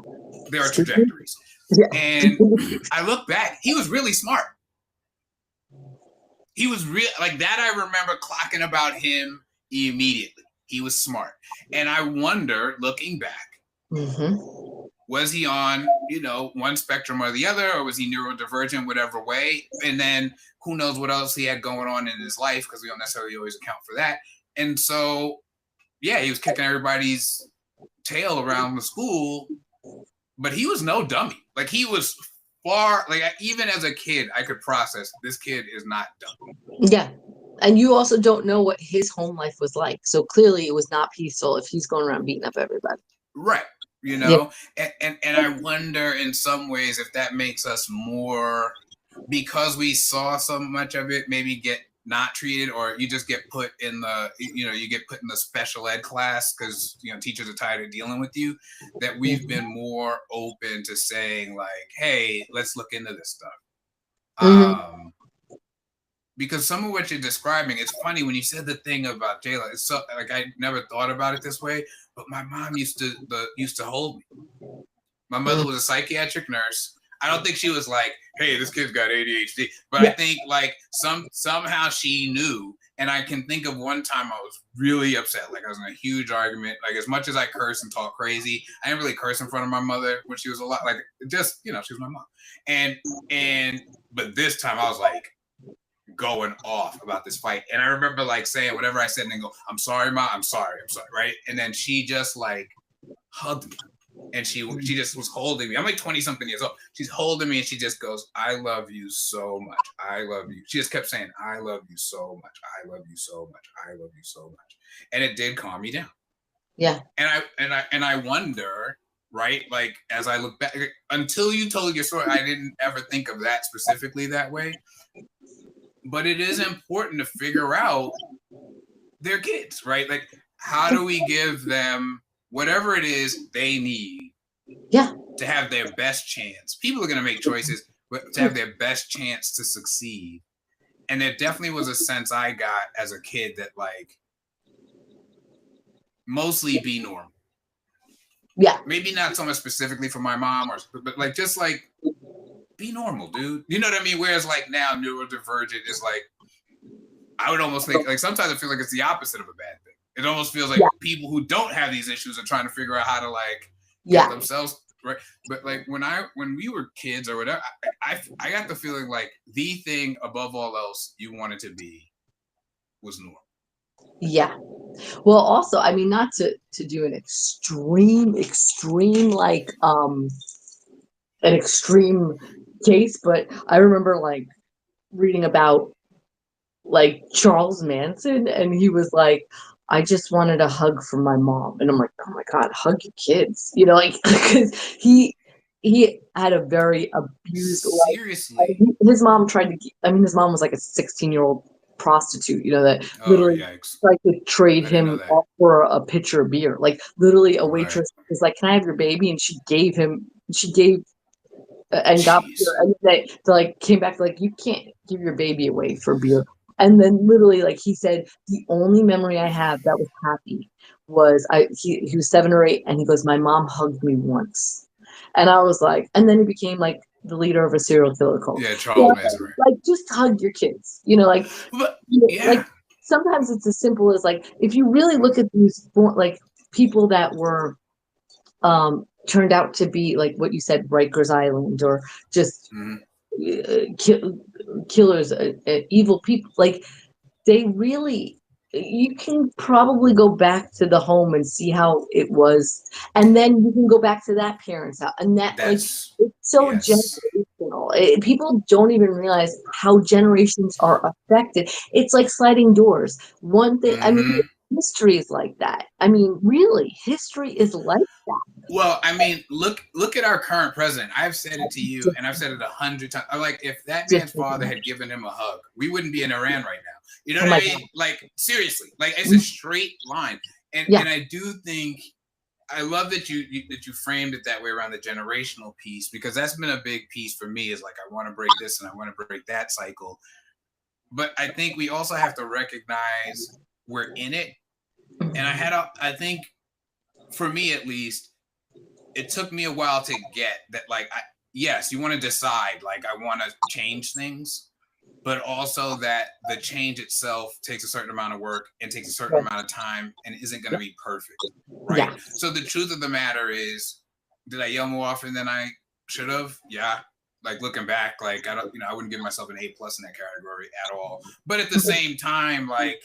there are trajectories. Yeah. And I look back, he was really smart. He was real, like that. I remember clocking about him immediately. He was smart. And I wonder, looking back, was he on, one spectrum or the other, or was he neurodivergent, whatever way? And then who knows what else he had going on in his life, because we don't necessarily always account for that. And so, yeah, he was kicking everybody's tail around the school, but he was no dummy. Like, he was far, like, even as a kid, I could process this kid is not dumb. Yeah. And you also don't know what his home life was like. So clearly it was not peaceful if he's going around beating up everybody. Right. Yeah. And I wonder in some ways if that makes us more, because we saw so much of it, maybe get not treated, or you just get put in the, you get put in the special ed class because, teachers are tired of dealing with you, that we've been more open to saying like, hey, let's look into this stuff. Because some of what you're describing, it's funny when you said the thing about Jayla. It's so like I never thought about it this way, but my mom used to hold me. My mother was a psychiatric nurse. I don't think she was like, "Hey, this kid's got ADHD," but I think like somehow she knew. And I can think of one time I was really upset. Like, I was in a huge argument. Like, as much as I curse and talk crazy, I didn't really curse in front of my mother when she was alive. Like, just she was my mom. But this time I was like going off about this fight. And I remember like saying whatever I said and then go, I'm sorry, Ma, I'm sorry, right? And then she just like hugged me. And she just was holding me. I'm like 20 something years old. She's holding me and she just goes, I love you so much. I love you. She just kept saying, I love you so much. I love you so much. I love you so much. And it did calm me down. Yeah. And I wonder, right? Like, as I look back, until you told your story, I didn't ever think of that specifically that way. But it is important to figure out their kids, right? Like, how do we give them whatever it is they need to have their best chance? People are going to make choices, but to have their best chance to succeed. And there definitely was a sense I got as a kid that, like, mostly be normal. Yeah. Maybe not so much specifically for my mom, but like, just like, be normal, dude. You know what I mean? Whereas like now neurodivergent is like, I would almost think like sometimes I feel like it's the opposite of a bad thing. It almost feels like people who don't have these issues are trying to figure out how to like get themselves right. But like when we were kids or whatever, I got the feeling like the thing above all else you wanted to be was normal. Yeah. Well, also, I mean, not to do an extreme like an extreme case, but I remember like reading about like Charles Manson, and he was like, I just wanted a hug from my mom, and I'm like, oh my god, hug your kids, you know, like because he had a very abused life. Seriously. His mom tried to. I mean, his mom was like a 16-year-old prostitute, you know, that Oh, literally yikes. tried to trade I didn't know him that. off for a pitcher of beer. Like literally, a Right. waitress was like, "Can I have your baby?" And she gave and got beer, Jeez. and they like came back like, you can't give your baby away for beer. And then literally, like he said, the only memory I have that was happy was he was 7 or 8, and he goes, my mom hugged me once, and I was like, and then he became like the leader of a serial killer cult. Yeah, Yeah, Charles Manson. Right. like just hug your kids, you know, like But like yeah, sometimes it's as simple as like if you really look at these like people that were turned out to be like what you said, Rikers Island, or just mhm. killers, evil people. Like they really, you can probably go back to the home and see how it was, and then you can go back to that parent's house, and that like That's it's so yes. generational. People don't even realize how generations are affected. It's like sliding doors. One thing, I mean, Hmm. history is like that. I mean, really, history is like Well, I mean, look at our current president. I've said it to you, that. and I've said it 100 times. I'm like, if that Just, man's father had given him a hug, we wouldn't be in Iran right now. You know oh what I my mean? Like seriously, like it's a god, straight line. And yeah. and I do think I love that you framed it that way around the generational piece, because that's been a big piece for me. Is like I want to break this and I want to break that cycle. But I think we also have to recognize we're in it. And I think for me at least, it took me a while to get that. Like, yes, you want to decide, like, I want to change things, but also that the change itself takes a certain amount of work and takes a certain amount of time and isn't going to be perfect, right? Yeah. So the truth of the matter is, did I yell more often than I should have? Yeah. Like looking back, like I don't, I wouldn't give myself an A+ in that category at all. But at the same time, like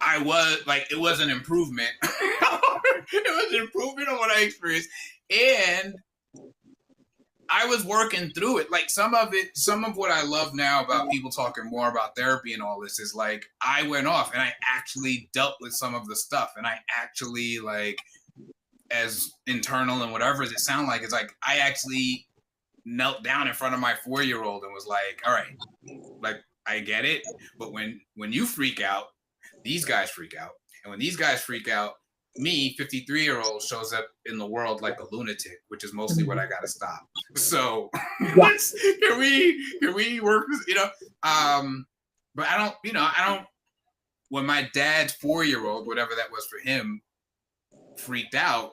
I was like, it was an improvement. It was an improvement on what I experienced. And I was working through it. Like some of what I love now about people talking more about therapy and all this is like I went off and I actually dealt with some of the stuff. And I actually like, as internal and whatever does it sound like, it's like I actually knelt down in front of my 4-year-old and was like, all right, like I get it. But when you freak out, these guys freak out. And when these guys freak out, me, 53-year-old, shows up in the world like a lunatic, which is mostly what I gotta stop. So Yeah. can we work with, but I don't when my dad's 4-year-old, whatever that was for him, freaked out,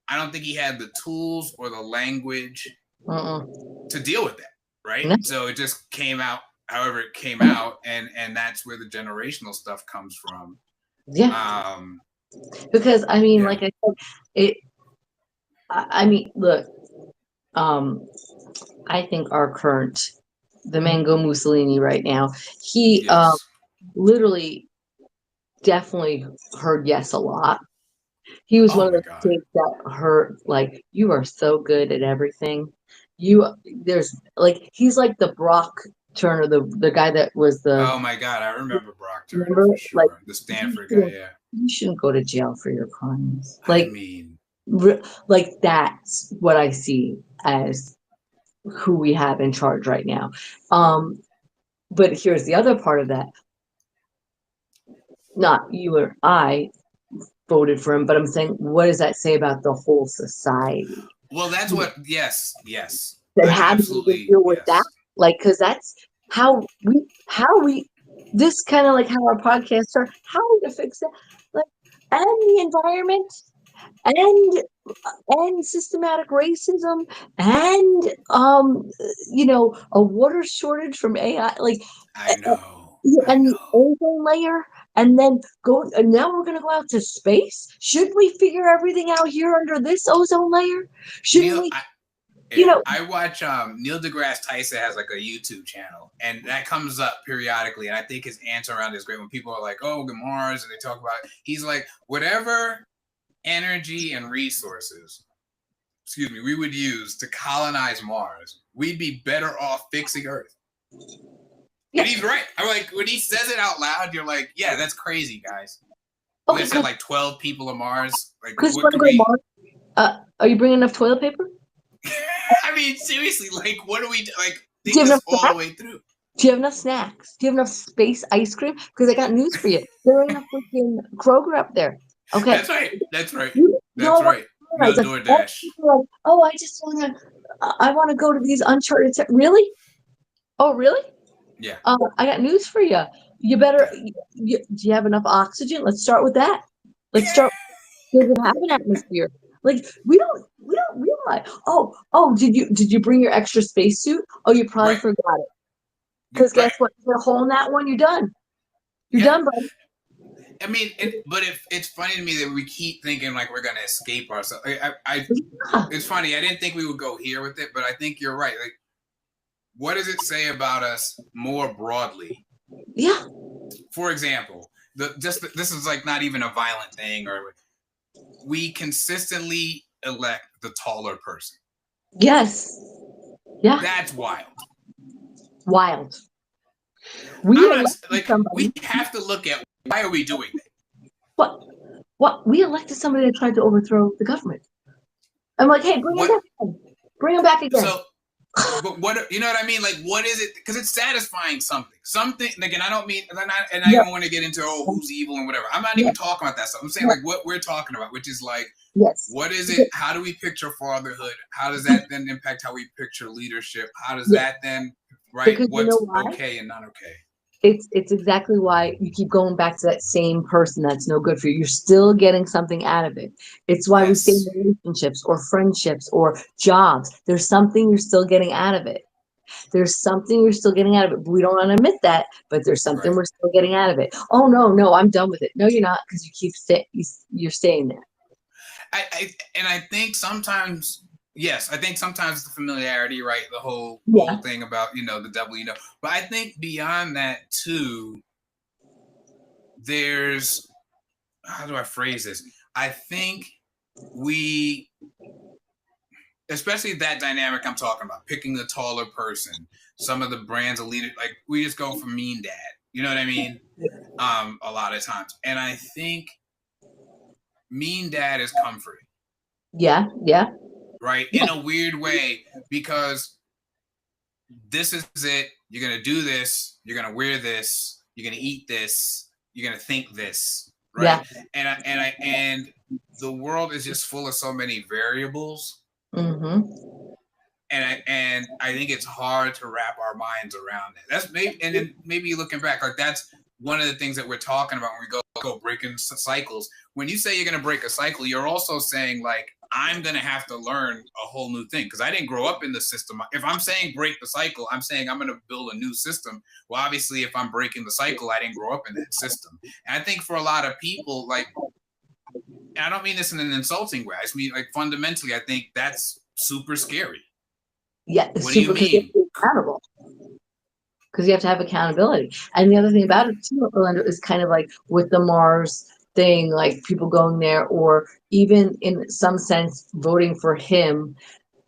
I don't think he had the tools or the language to deal with that, right? No. So it just came out however it came out, and that's where the generational stuff comes from. Yeah. Because I mean, Yeah. like I said, it. I mean, look. Um, I think our current, the Mango Mussolini right now, he Yes. literally definitely heard yes a lot. He was Oh one of my those God. kids that heard like, you are so good at everything. There's like he's like the Brock Turner, the guy that was the, Oh my God. I remember Brock Turner remember, for like sure. The you Stanford guy. shouldn't, Yeah. you shouldn't go to jail for your crimes. I Like mean, like that's what I see as who we have in charge right now. But here's the other part of that. Not you or I voted for him, but I'm saying, what does that say about the whole society? well, that's what. Yes. Yes. Then I how do we even absolutely. deal with that? Yes. Like, because that's how we, this kind of like how our podcasts are, how are we to fix that? Like, and the environment, and systematic racism, and a water shortage from AI, like I know. yeah, I and the know. ozone layer, and then and now we're gonna go out to space. Should we figure everything out here under this ozone layer? Shouldn't Neil, we, you yeah, know, I watch Neil deGrasse Tyson has like a YouTube channel, and that comes up periodically. And I think his answer around is great when people are like, "Oh, the Mars," and they talk about it. He's like, whatever energy and resources excuse me, we would use to colonize Mars, we'd be better off fixing Earth. Yeah. And he's right. I'm like, when he says it out loud, you're like, yeah, that's crazy, guys. Okay, They said like 12 people on Mars. Like, Chris, what could go to we? Mars? Are you bringing enough toilet paper? I mean, seriously, like, what do we do? Like, Do think you have this enough all the way through. Do you have enough snacks? Do you have enough space ice cream? Because I got news for you. There ain't enough freaking Kroger up there. Okay. That's right. That's right. You That's know, right. No like, DoorDash. like, oh, I want to go to these uncharted. Really? Oh, really? Yeah. I got news for you. You better. Do you have enough oxygen? Let's start with that. Let's start. Does it have an atmosphere? Like we don't realize. Oh, did you bring your extra spacesuit? Oh, you probably Right. forgot it. Because guess what? You get a hole in that one, you're done. You're done, buddy. I mean, but if it's funny to me that we keep thinking like we're gonna escape ourselves. It's funny. I didn't think we would go here with it, but I think you're right. Like, what does it say about us more broadly? Yeah. For example, this is like not even a violent thing, or we consistently elect the taller person. Yes. Yeah. That's wild. Wild. We have to look at why are we doing that? What? We elected somebody that tried to overthrow the government. I'm like, hey, bring him back again. Bring him back again. So, but what, you know what I mean? Like, what is it? Because it's satisfying something. Again, I don't mean, and I don't want to get into who's evil and whatever. I'm not even talking about that stuff. I'm saying like what we're talking about, which is like, what is it? How do we picture fatherhood? How does that then impact how we picture leadership? How does that then what's okay and not okay? It's exactly why you keep going back to that same person that's no good for you. You're still getting something out of it. It's why we stay in relationships or friendships or jobs. There's something you're still getting out of it. There's something you're still getting out of it. But we don't want to admit that, but there's something we're still getting out of it. Oh no, I'm done with it. No, you're not, because you keep you're staying there. I think sometimes. Yes, I think sometimes the familiarity, right? The whole thing about, the devil, But I think beyond that too, there's, how do I phrase this? I think we, especially that dynamic I'm talking about, picking the taller person, some of the brands of leaders, like we just go for mean dad. You know what I mean? A lot of times. And I think mean dad is comforting. Yeah. Right? In a weird way, because this is it. You're going to do this. You're going to wear this. You're going to eat this. You're going to think this. Right? Yeah. And the world is just full of so many variables. Mm-hmm. And I think it's hard to wrap our minds around it. That's maybe, and then maybe looking back, like that's one of the things that we're talking about when we go breaking cycles. When you say you're going to break a cycle, you're also saying like, I'm going to have to learn a whole new thing because I didn't grow up in the system. If I'm saying break the cycle, I'm saying I'm going to build a new system. Well, obviously, if I'm breaking the cycle, I didn't grow up in that system. And I think for a lot of people, like, and I don't mean this in an insulting way. I just mean like fundamentally, I think that's super scary. Yeah. What do you mean? Accountable. Because you have to have accountability. And the other thing about it too, Orlando, is kind of like with the Mars thing, like people going there, or even in some sense voting for him,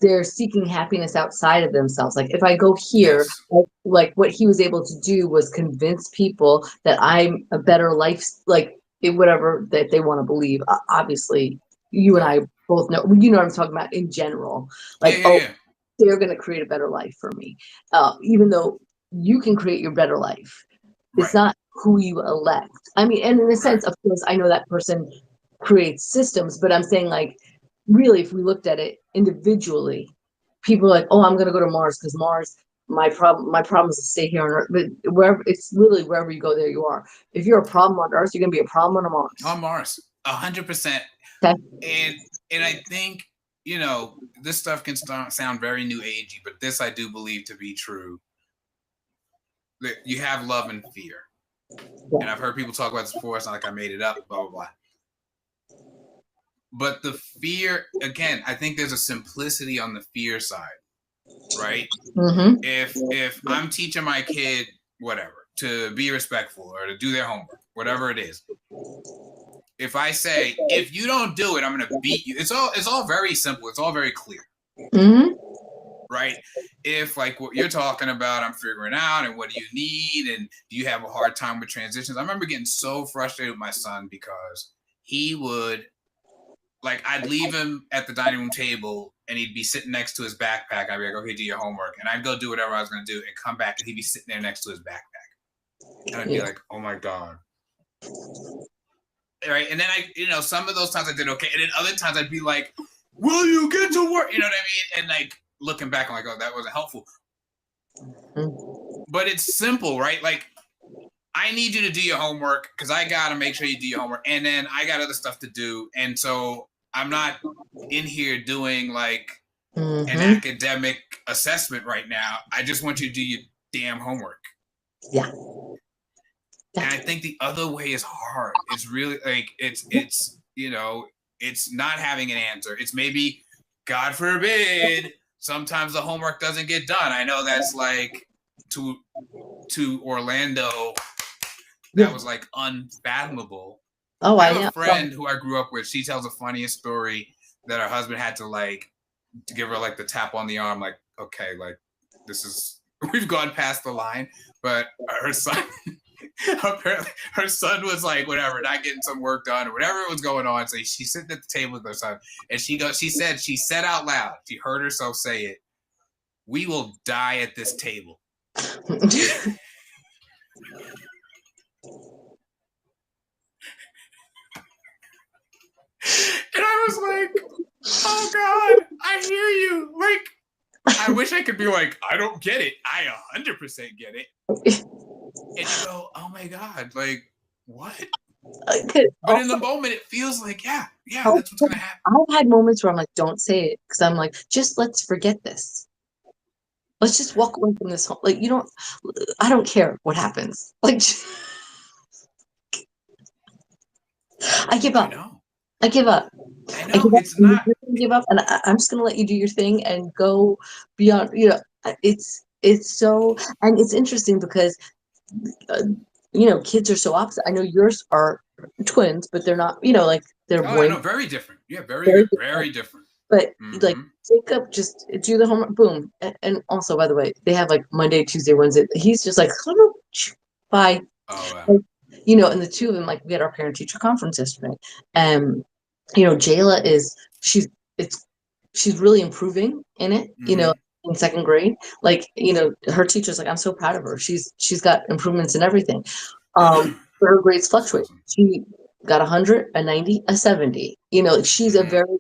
they're seeking happiness outside of themselves. Like if I go here, like what he was able to do was convince people that I'm a better life, like whatever that they want to believe. Obviously, you and I both know, you know what I'm talking about in general. Like, they're going to create a better life for me. Even though you can create your better life. It's not who you elect. I mean, and in a sense, of course, I know that person creates systems, but I'm saying like, really, if we looked at it individually, people are like, oh, I'm going to go to Mars because Mars, my problem is to stay here on Earth. But wherever, it's literally wherever you go, there you are. If you're a problem on Earth, you're going to be a problem on Mars. On Mars, 100%. Okay. And I think, this stuff can sound very new agey, but this I do believe to be true. You have love and fear. And I've heard people talk about this before. It's not like I made it up, blah, blah, blah. But the fear, again, I think there's a simplicity on the fear side, right? Mm-hmm. If I'm teaching my kid, whatever, to be respectful or to do their homework, whatever it is, if I say, if you don't do it, I'm going to beat you. It's all very simple. It's all very clear. Mm-hmm. Right? If like what you're talking about, I'm figuring out, and what do you need, and do you have a hard time with transitions? I remember getting so frustrated with my son because he would, like, I'd leave him at the dining room table and he'd be sitting next to his backpack. I'd be like, okay, do your homework. And I'd go do whatever I was going to do and come back and he'd be sitting there next to his backpack. And I'd be like, oh my God. Right. And then some of those times I did okay. And then other times I'd be like, will you get to work? You know what I mean? And like looking back, I'm like, oh, that wasn't helpful. But it's simple, right? Like, I need you to do your homework because I got to make sure you do your homework. And then I got other stuff to do. And so I'm not in here doing like an academic assessment right now. I just want you to do your damn homework. Yeah. And I think the other way is hard. It's really like, it's not having an answer. It's maybe, God forbid, sometimes the homework doesn't get done. I know that's like to Orlando, that was like unfathomable. Oh, I have a friend who I grew up with. She tells the funniest story that her husband had to give her like the tap on the arm, like, okay, like this is, we've gone past the line. But her son, apparently her son was like, whatever, not getting some work done or whatever was going on. So she's sitting at the table with her son, and she said out loud, she heard herself say it, "We will die at this table." And I was like, oh God, I hear you. Like, I wish I could be like, I don't get it. I 100% get it. And you go, oh my God, like, what? But in the moment, it feels like, yeah, that's what's going to happen. I've had moments where I'm like, don't say it. Because I'm like, just let's forget this. Let's just walk away from this. Like, I don't care what happens. Like, I give up. I give up. I know. It's not. Give up, and I'm just gonna let you do your thing and go beyond. It's so, and it's interesting because kids are so opposite. I know yours are twins, but they're not. Like they're boys. No, very different. Yeah, very different. But like Jacob, just do the homework, boom. And also, by the way, they have like Monday, Tuesday, Wednesday. He's just like, bye. Oh, wow. Like, and the two of them, like we had our parent teacher conference yesterday. Jayla she's really improving in it, in second grade. Like, her teacher's like, I'm so proud of her. She's got improvements in everything. Her grades fluctuate. Awesome. She got 100, a 90, a 70. She's a very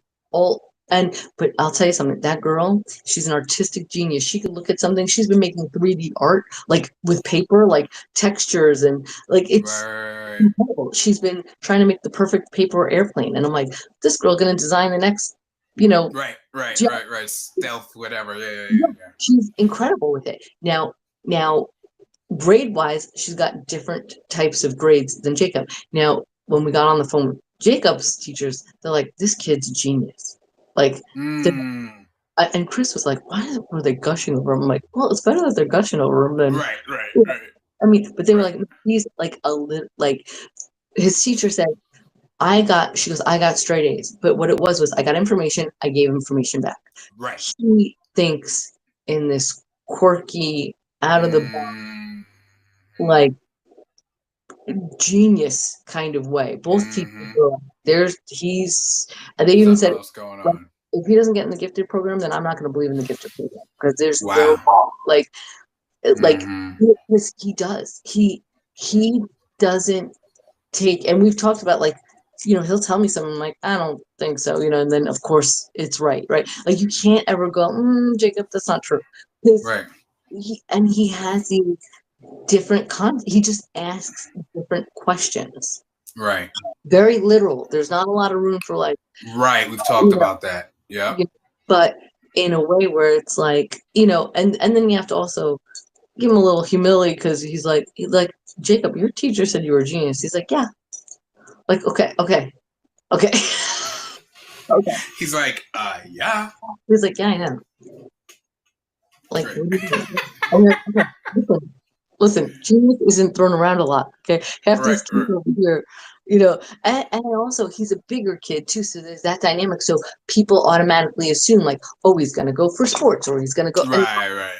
but I'll tell you something, that girl, she's an artistic genius. She could look at something. She's been making 3D art, like with paper, like textures, and like it's incredible. She's been trying to make the perfect paper airplane. And I'm like, this girl gonna design the next, Right. Stealth, whatever. Yeah. She's incredible with it. Now, grade wise, she's got different types of grades than Jacob. Now, when we got on the phone with Jacob's teachers, they're like, this kid's a genius. Like, and Chris was like, why were they gushing over him? I'm like, well, it's better that they're gushing over him than right. I mean, but they were like, he's like his teacher said, I got straight A's, but what it was I got information, I gave information back. Right. He thinks in this quirky, out of the box, like genius kind of way. Both teachers were like, they even said, if he doesn't get in the gifted program, then I'm not going to believe in the gifted program, because there's no he does. He doesn't take, and we've talked about he'll tell me something, like, I don't think so, and then of course it's right. Like, you can't ever go, Jacob, that's not true. Right. He has these different he just asks different questions. Right. Very literal. There's not a lot of room for right. We've talked about that. Yeah. But in a way where it's like, and then you have to also give him a little humility, because he's like, Jacob, your teacher said you were a genius. He's like, yeah. Like, okay. Okay. He's like, yeah. He's like, yeah, I know. Like, listen, genius isn't thrown around a lot. Okay, half these kids over here, And also he's a bigger kid too, so there's that dynamic. So people automatically assume like, oh, he's gonna go for sports or he's gonna go, and Right.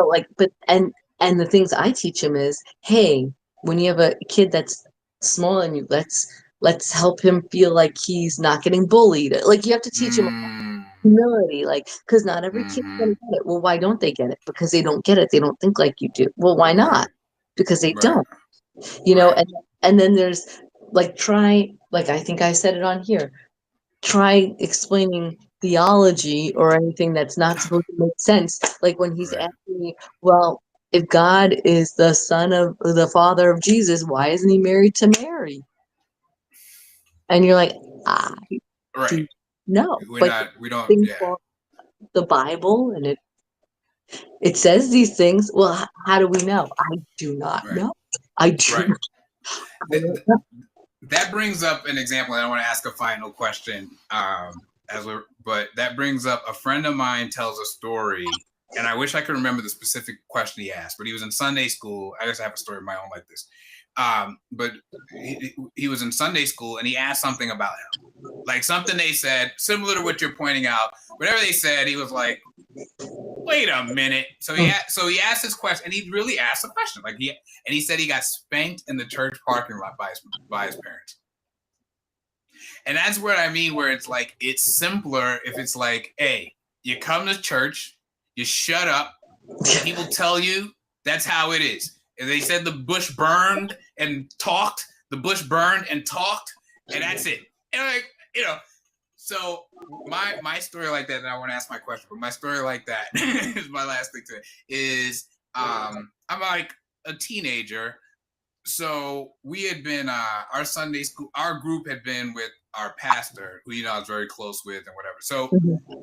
like, but and the things I teach him is, hey, when you have a kid that's smaller than you, let's help him feel like he's not getting bullied. Like you have to teach him Mm, humility, like, because not every kid's mm-hmm. gonna get it. Well, why don't they get it? Because they don't get it. They don't think like you do. Well, why Right, not? Because they right, don't. right. And then there's like try, like I think I said it on here, try explaining theology or anything that's not supposed to make sense. Like when he's Right, asking me, well, if God is the son of the father of Jesus, why isn't he married to Mary? And you're like, I right. do know. We're But not. We don't. things Yeah. fall the Bible and it says these things. Well, how do we know? I do not Right. know. I do Right. not. I Th- don't th- know. that brings up an example, and I want to ask a final question. But that brings up a friend of mine tells a story, and I wish I could remember the specific question he asked. But he was in Sunday school. I guess I have a story of my own like this. But he was in Sunday school, and he asked something about him, like something they said similar to what you're pointing out. Whatever they said, he was like, wait a minute. So he asked this question, and he really asked a question. He said he got spanked in the church parking lot by his parents. And that's what I mean, where it's like it's simpler if it's like, hey, you come to church, you shut up, people tell you that's how it is. And they said the bush burned and talked, the bush burned and talked, and that's it. And so my story like that, and I want to ask my question, but my story like that is my last thing to is I'm like a teenager. So we had been our Sunday school, our group had been with our pastor, who I was very close with and whatever. So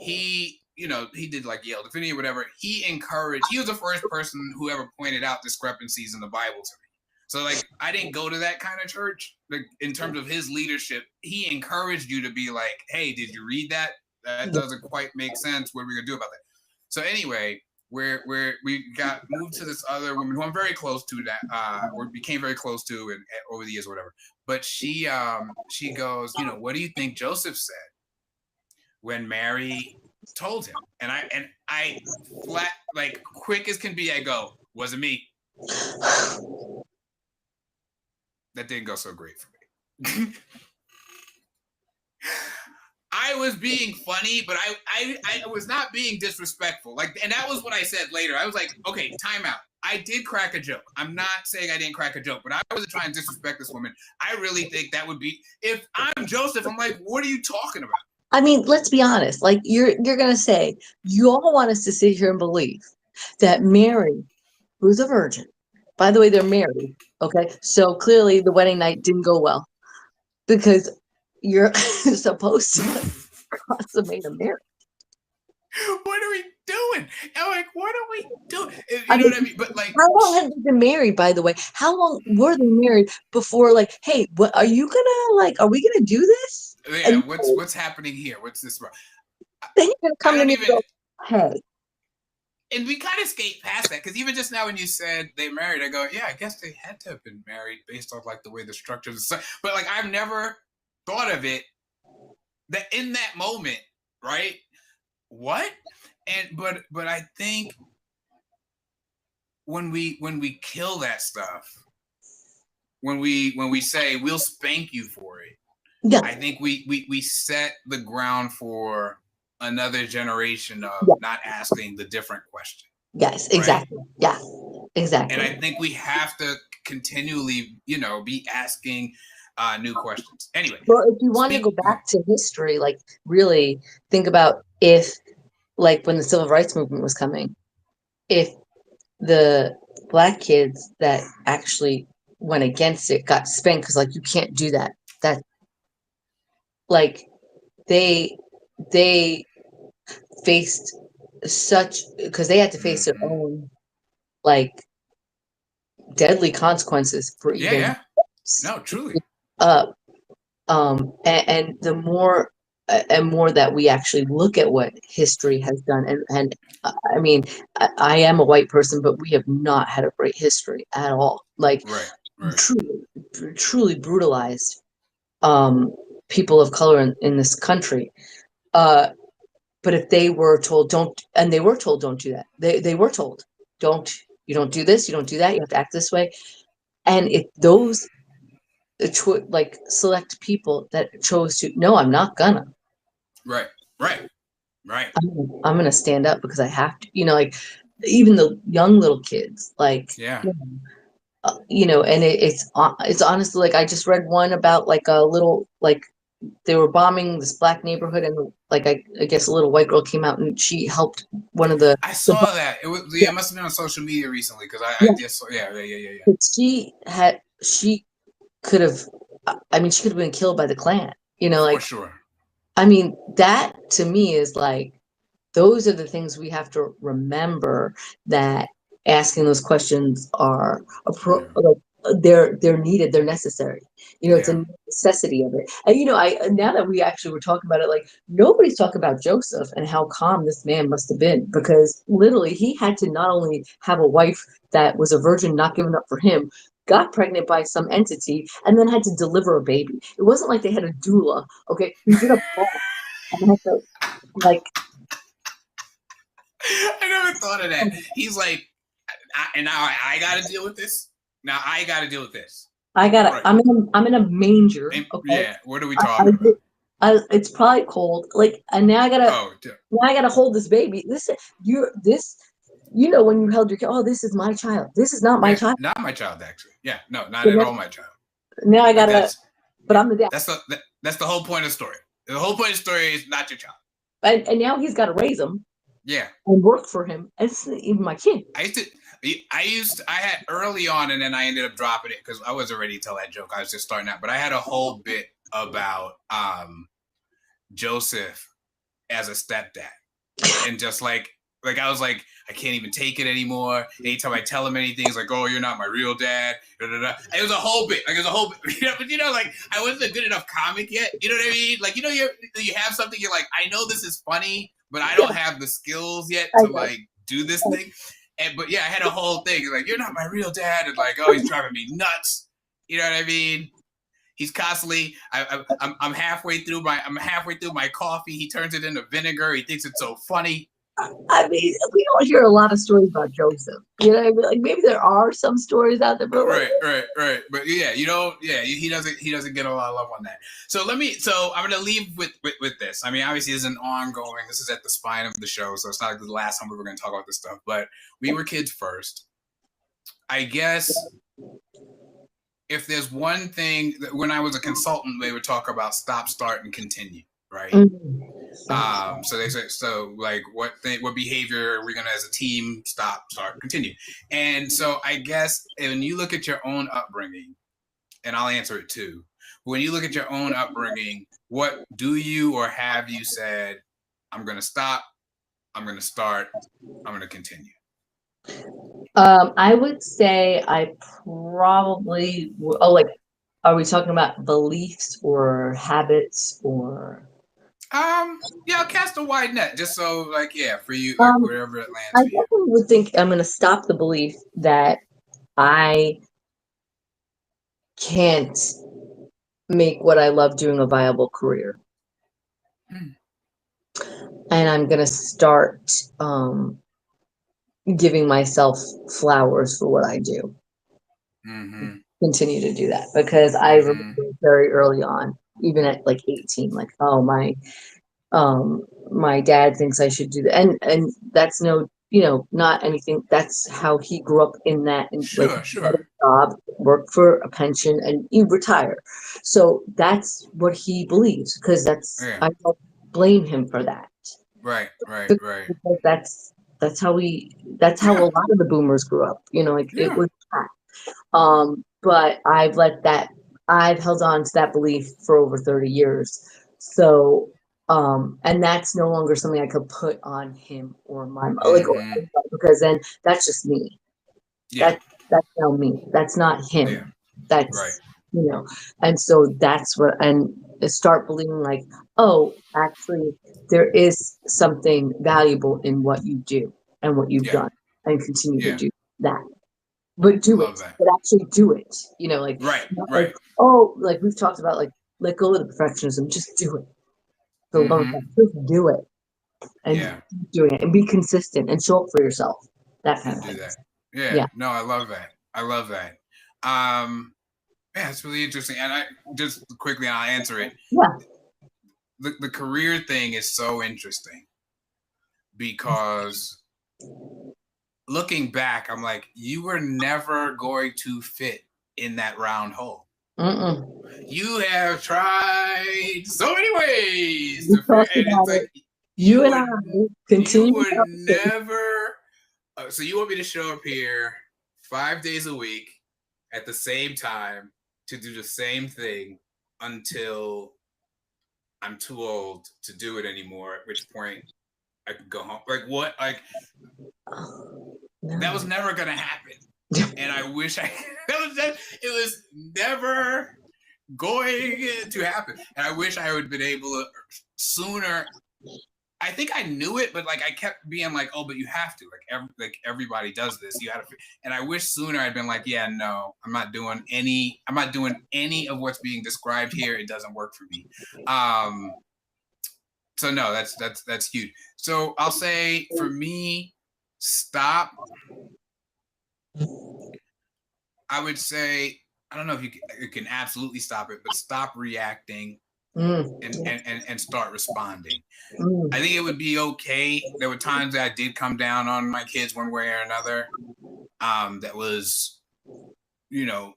he did like Yale Divinity or whatever. He was the first person who ever pointed out discrepancies in the Bible to me. So like I didn't go to that kind of church. Like in terms of his leadership, he encouraged you to be like, hey, did you read that? That doesn't quite make sense. What are we gonna do about that? So anyway, we got moved to this other woman who I'm very close to or became very close to and over the years or whatever. But she goes, what do you think Joseph said when Mary told him? And I flat, like quick as can be, I go, wasn't me. That didn't go so great for me. I was being funny, but I was not being disrespectful. Like, and that was what I said later. I was like, okay, time out. I did crack a joke. I'm not saying I didn't crack a joke, but I wasn't trying to disrespect this woman. I really think that would be, if I'm Joseph, I'm like, what are you talking about? I mean, let's be honest. Like you're gonna say, you all want us to sit here and believe that Mary, who's a virgin, by the way, they're married. Okay. So clearly the wedding night didn't go well because you're supposed to consummate a marriage. What are we doing? I'm like, what are we doing? You know what I mean? But like, how long have they been married, by the way? How long were they married before, like, hey, what are you gonna, like, are we gonna do this? yeah, And what's happening here? What's this? then you're gonna come to me and go, hey. And we kind of skate past that because even just now when you said they married, I go, yeah, I guess they had to have been married based off like the way the structure is. But like I've never thought of it that in that moment, right? What? And but I think when we kill that stuff, when we say we'll spank you for it, Yeah. I think we set the ground for another generation of not asking the different question. Yes, exactly. Right? Yeah, exactly. And I think we have to continually, be asking new questions. Anyway. Well, if you want to go back to history, like really think about if, like when the civil rights movement was coming, if the Black kids that actually went against it got spanked because like you can't do that. That like they faced such, because they had to face their own like deadly consequences for even no, truly. And the more and more that we actually look at what history has done, and I mean, I am a white person, but we have not had a great history at all. Like right. truly brutalized people of color in this country. But if they were told don't, and they were told don't do that, they were told you don't do this, you don't do that, you have to act this way. And if those like select people that chose to, no, I'm not gonna. Right. I'm gonna stand up because I have to. Like even the young little kids, like Yeah. And it's honestly like I just read one about like a little like they were bombing this black neighborhood and like I guess a little white girl came out and she helped one of the. I saw that. It must have been on social media recently because I just saw. Yeah. But she could have. I mean, she could have been killed by the Klan. For sure. I mean, that to me is like, those are the things we have to remember, that asking those questions are like, they're needed, they're necessary. It's a necessity of it. And I now that we actually were talking about it, like nobody's talking about Joseph and how calm this man must have been, because literally he had to not only have a wife that was a virgin, not giving up for him, got pregnant by some entity, and then had to deliver a baby. It wasn't like they had a doula. Okay, he did a and had to, like. I never thought of that. He's like, and now I got to deal with this. Now I got to deal with this. Right. I'm in a manger. Okay? Yeah. What are we talking about? It's probably cold. Like, and now I gotta hold this baby. Listen, when you held your kid. Oh, this is my child. This is not my child. Not my child, actually. Yeah. No, not at all my child. Now I gotta. But I'm the dad. That's the whole point of the story. The whole point of the story is not your child. And now he's got to raise him. Yeah. And work for him. And it's even my kid. I had early on, and then I ended up dropping it because I wasn't ready to tell that joke. I was just starting out, but I had a whole bit about Joseph as a stepdad, and just like I was like, I can't even take it anymore. Anytime I tell him anything, he's like, "Oh, you're not my real dad." Da, da, da. It was a whole bit, like but like I wasn't a good enough comic yet. You know what I mean? Like you have something, you're like, I know this is funny, but I don't have the skills yet to like do this thing. But yeah, I had a whole thing like, you're not my real dad, and like, oh, he's driving me nuts. You know what I mean? He's constantly. I'm halfway through my coffee. He turns it into vinegar. He thinks it's so funny. I mean, we don't hear a lot of stories about Joseph. You know what I mean? Like maybe there are some stories out there, but right. But yeah, he doesn't get a lot of love on that. So I'm gonna leave with this. I mean, obviously this is an ongoing. This is at the spine of the show, so it's not like the last time we were gonna talk about this stuff. But we were kids first. I guess if there's one thing that when I was a consultant, they would talk about stop, start, and continue. Right. Mm-hmm. So they say, like what behavior are we gonna, as a team, stop, start, continue? And so I guess when you look at your own upbringing, and I'll answer it too. When you look at your own upbringing, what do you or have you said? I'm gonna stop. I'm gonna start. I'm gonna continue. I would say I probably. Oh, like, are we talking about beliefs or habits or? Yeah, I'll cast a wide net, just so like, yeah, for you, like wherever it lands. I definitely would think I'm going to stop the belief that I can't make what I love doing a viable career. And I'm going to start giving myself flowers for what I do. Mm-hmm. Continue to do that, because I remember very early on, even at like 18, like, oh, my dad thinks I should do that, and that's not anything. That's how he grew up in that, and sure. Had a job, work for a pension, and you retire. So that's what he believes, because I don't blame him for that. Right. Because that's how a lot of the boomers grew up. It was that. But I've held on to that belief for over 30 years. So, and that's no longer something I could put on him or my mom, because then that's just me. Yeah. That's now me. That's not him. Yeah. That's right. And so that's and start believing like, oh, actually there is something valuable in what you do and what you've done, and continue to do that. But do it. But actually do it. Like, right. like, oh, like we've talked about, like let go of the perfectionism. Just do it. So Mhm. just do it and Yeah, keep doing it and be consistent and show up for yourself. That kind and of do thing. that. Yeah. Yeah. No, I love that. I love that. Um, yeah, it's really interesting. And I just quickly, I'll answer it. Yeah. The career thing is so interesting because looking back, I'm like, you were never going to fit in that round hole. Mm-mm. You have tried so many ways We to fit, talked and it's about like it. You and I you continue the would conversation. never. So you want me to show up here 5 days a week at the same time to do the same thing until I'm too old to do it anymore, at which point I could go home. Like what? Like that was No. never gonna happen. And I wish I it was never going to happen. And I wish I would have been able to sooner. I think I knew it, but like I kept being like, "Oh, but you have to." Like everybody does this. You have to. And I wish sooner I'd been like, "Yeah, no, I'm not doing any. I'm not doing any of what's being described here. It doesn't work for me." So no, that's huge. So I'll say for me, stop. I would say I don't know if you can absolutely stop it, but stop reacting Mm. and start responding. I Mm. think it would be okay. There were times that I did come down on my kids one way or another. That was,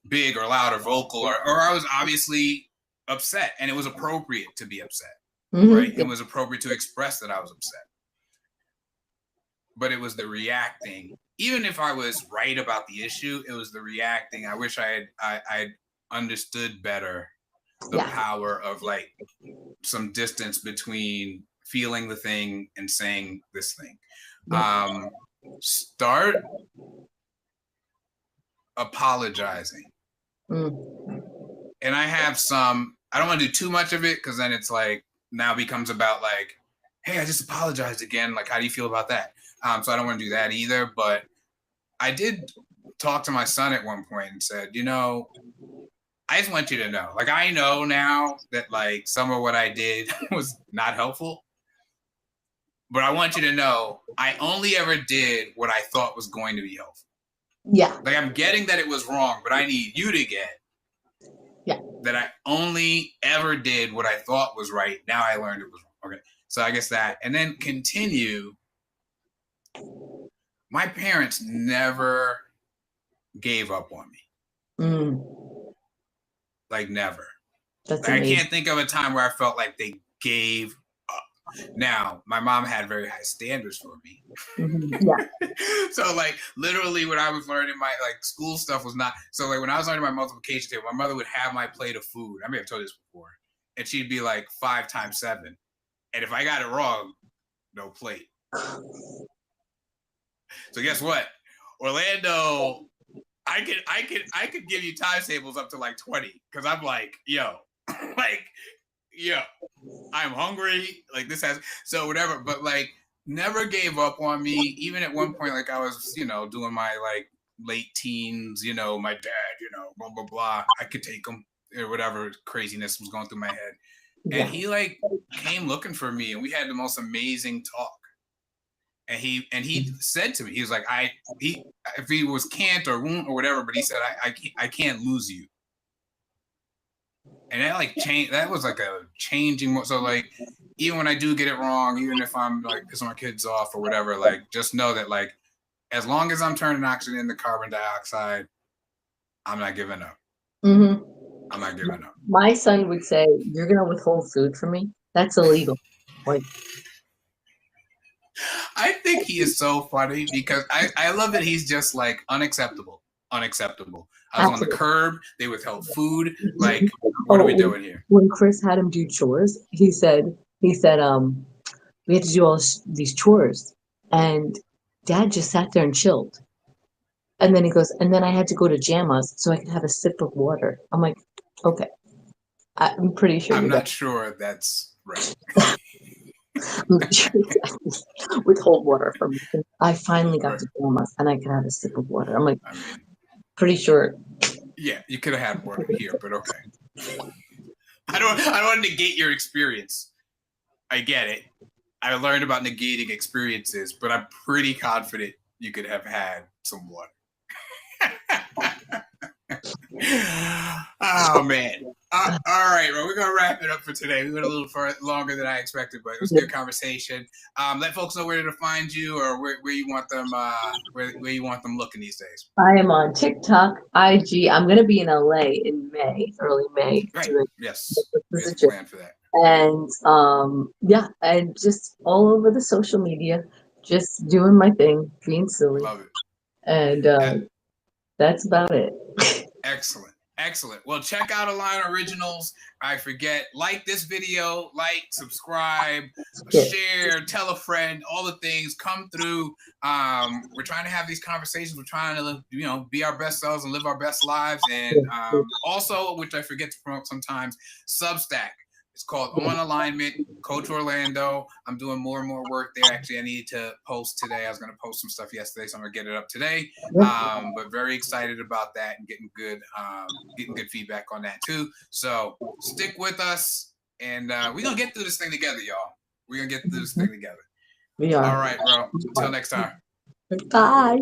big or loud or vocal, or I was obviously upset, and it was appropriate to be upset, right? Mm-hmm. It was appropriate to express that I was upset. But it was the reacting. Even if I was right about the issue, it was the reacting. I wish I understood better the Yeah. power of like some distance between feeling the thing and saying this thing. Yeah. Start apologizing. Mm. And I have some, I don't want to do too much of it because then it's like now becomes about like, hey, I just apologized again. Like, how do you feel about that? So I don't want to do that either. But I did talk to my son at one point and said, I just want you to know, like, I know now that like some of what I did was not helpful, but I want you to know I only ever did what I thought was going to be helpful. Yeah. Like, I'm getting that it was wrong, but I need you to get that I only ever did what I thought was right. Now I learned it was wrong. Okay. So I guess that, and then continue. My parents never gave up on me. Mm. Like, never. That's Like, I amazing. can't think of a time where I felt like they gave up. Now, my mom had very high standards for me. Mm-hmm. Yeah. So like literally when I was learning my like school stuff was not so like when I was learning my multiplication table, my mother would have my plate of food. I may have told you this before. And she'd be like 5 times 7. And if I got it wrong, no plate. So guess what? Orlando, I could give you times tables up to like 20 because I'm like, like, yo, I'm hungry. Like this has so whatever, but like never gave up on me. Even at one point, like I was, doing my like late teens, my dad, blah blah blah. I could take him or whatever craziness was going through my head. And Yeah. he like came looking for me and we had the most amazing talk. And he said to me, he was like, if he was can't or won't or whatever, but he said, I can't lose you. And that like changed. That was like a changing. So like, even when I do get it wrong, even if I'm like pissing my kids off or whatever, like just know that like, as long as I'm turning oxygen into carbon dioxide, I'm not giving up. Mm-hmm. I'm not giving up. My son would say, "You're gonna withhold food from me? That's illegal." Like, I think he is so funny because I love that he's just like unacceptable. Unacceptable. I was on the absolutely. curb. They withheld food. Like, what are we doing here? When Chris had him do chores, he said, we had to do all these chores, and Dad just sat there and chilled. And then he goes, and then I had to go to Jama's so I could have a sip of water. I'm like, okay, I'm pretty sure I'm you got not sure that's right. withhold water from me. I finally got Right. to Jama's and I could have a sip of water. I'm like, I mean, pretty sure. yeah, you could have had water here, but okay. I don't want to negate your experience. I get it. I learned about negating experiences, but I'm pretty confident you could have had some water. Oh man. All right, well, we're gonna wrap it up for today. We went a little longer than I expected, but it was a good conversation. Let folks know where to find you, or where you want them where you want them looking these days. I am on TikTok, IG. I'm gonna be in LA in May, early May. Right. Yes. We have a plan for that. And yeah, and just all over the social media, just doing my thing, being silly. Love it. And that's about it. Excellent. Excellent. Well, check out Align Originals. I forget, like this video, like, subscribe, share, tell a friend, all the things. Come through. We're trying to have these conversations. We're trying to, be our best selves and live our best lives. And also, which I forget to promote sometimes, Substack. It's called On Alignment, Coach Orlando. I'm doing more and more work there. Actually, I need to post today. I was going to post some stuff yesterday, so I'm going to get it up today. But very excited about that and getting good feedback on that too. So stick with us, and we're going to get through this thing together, y'all. We're going to get through this thing together. We are. All right, bro. Until next time. Bye.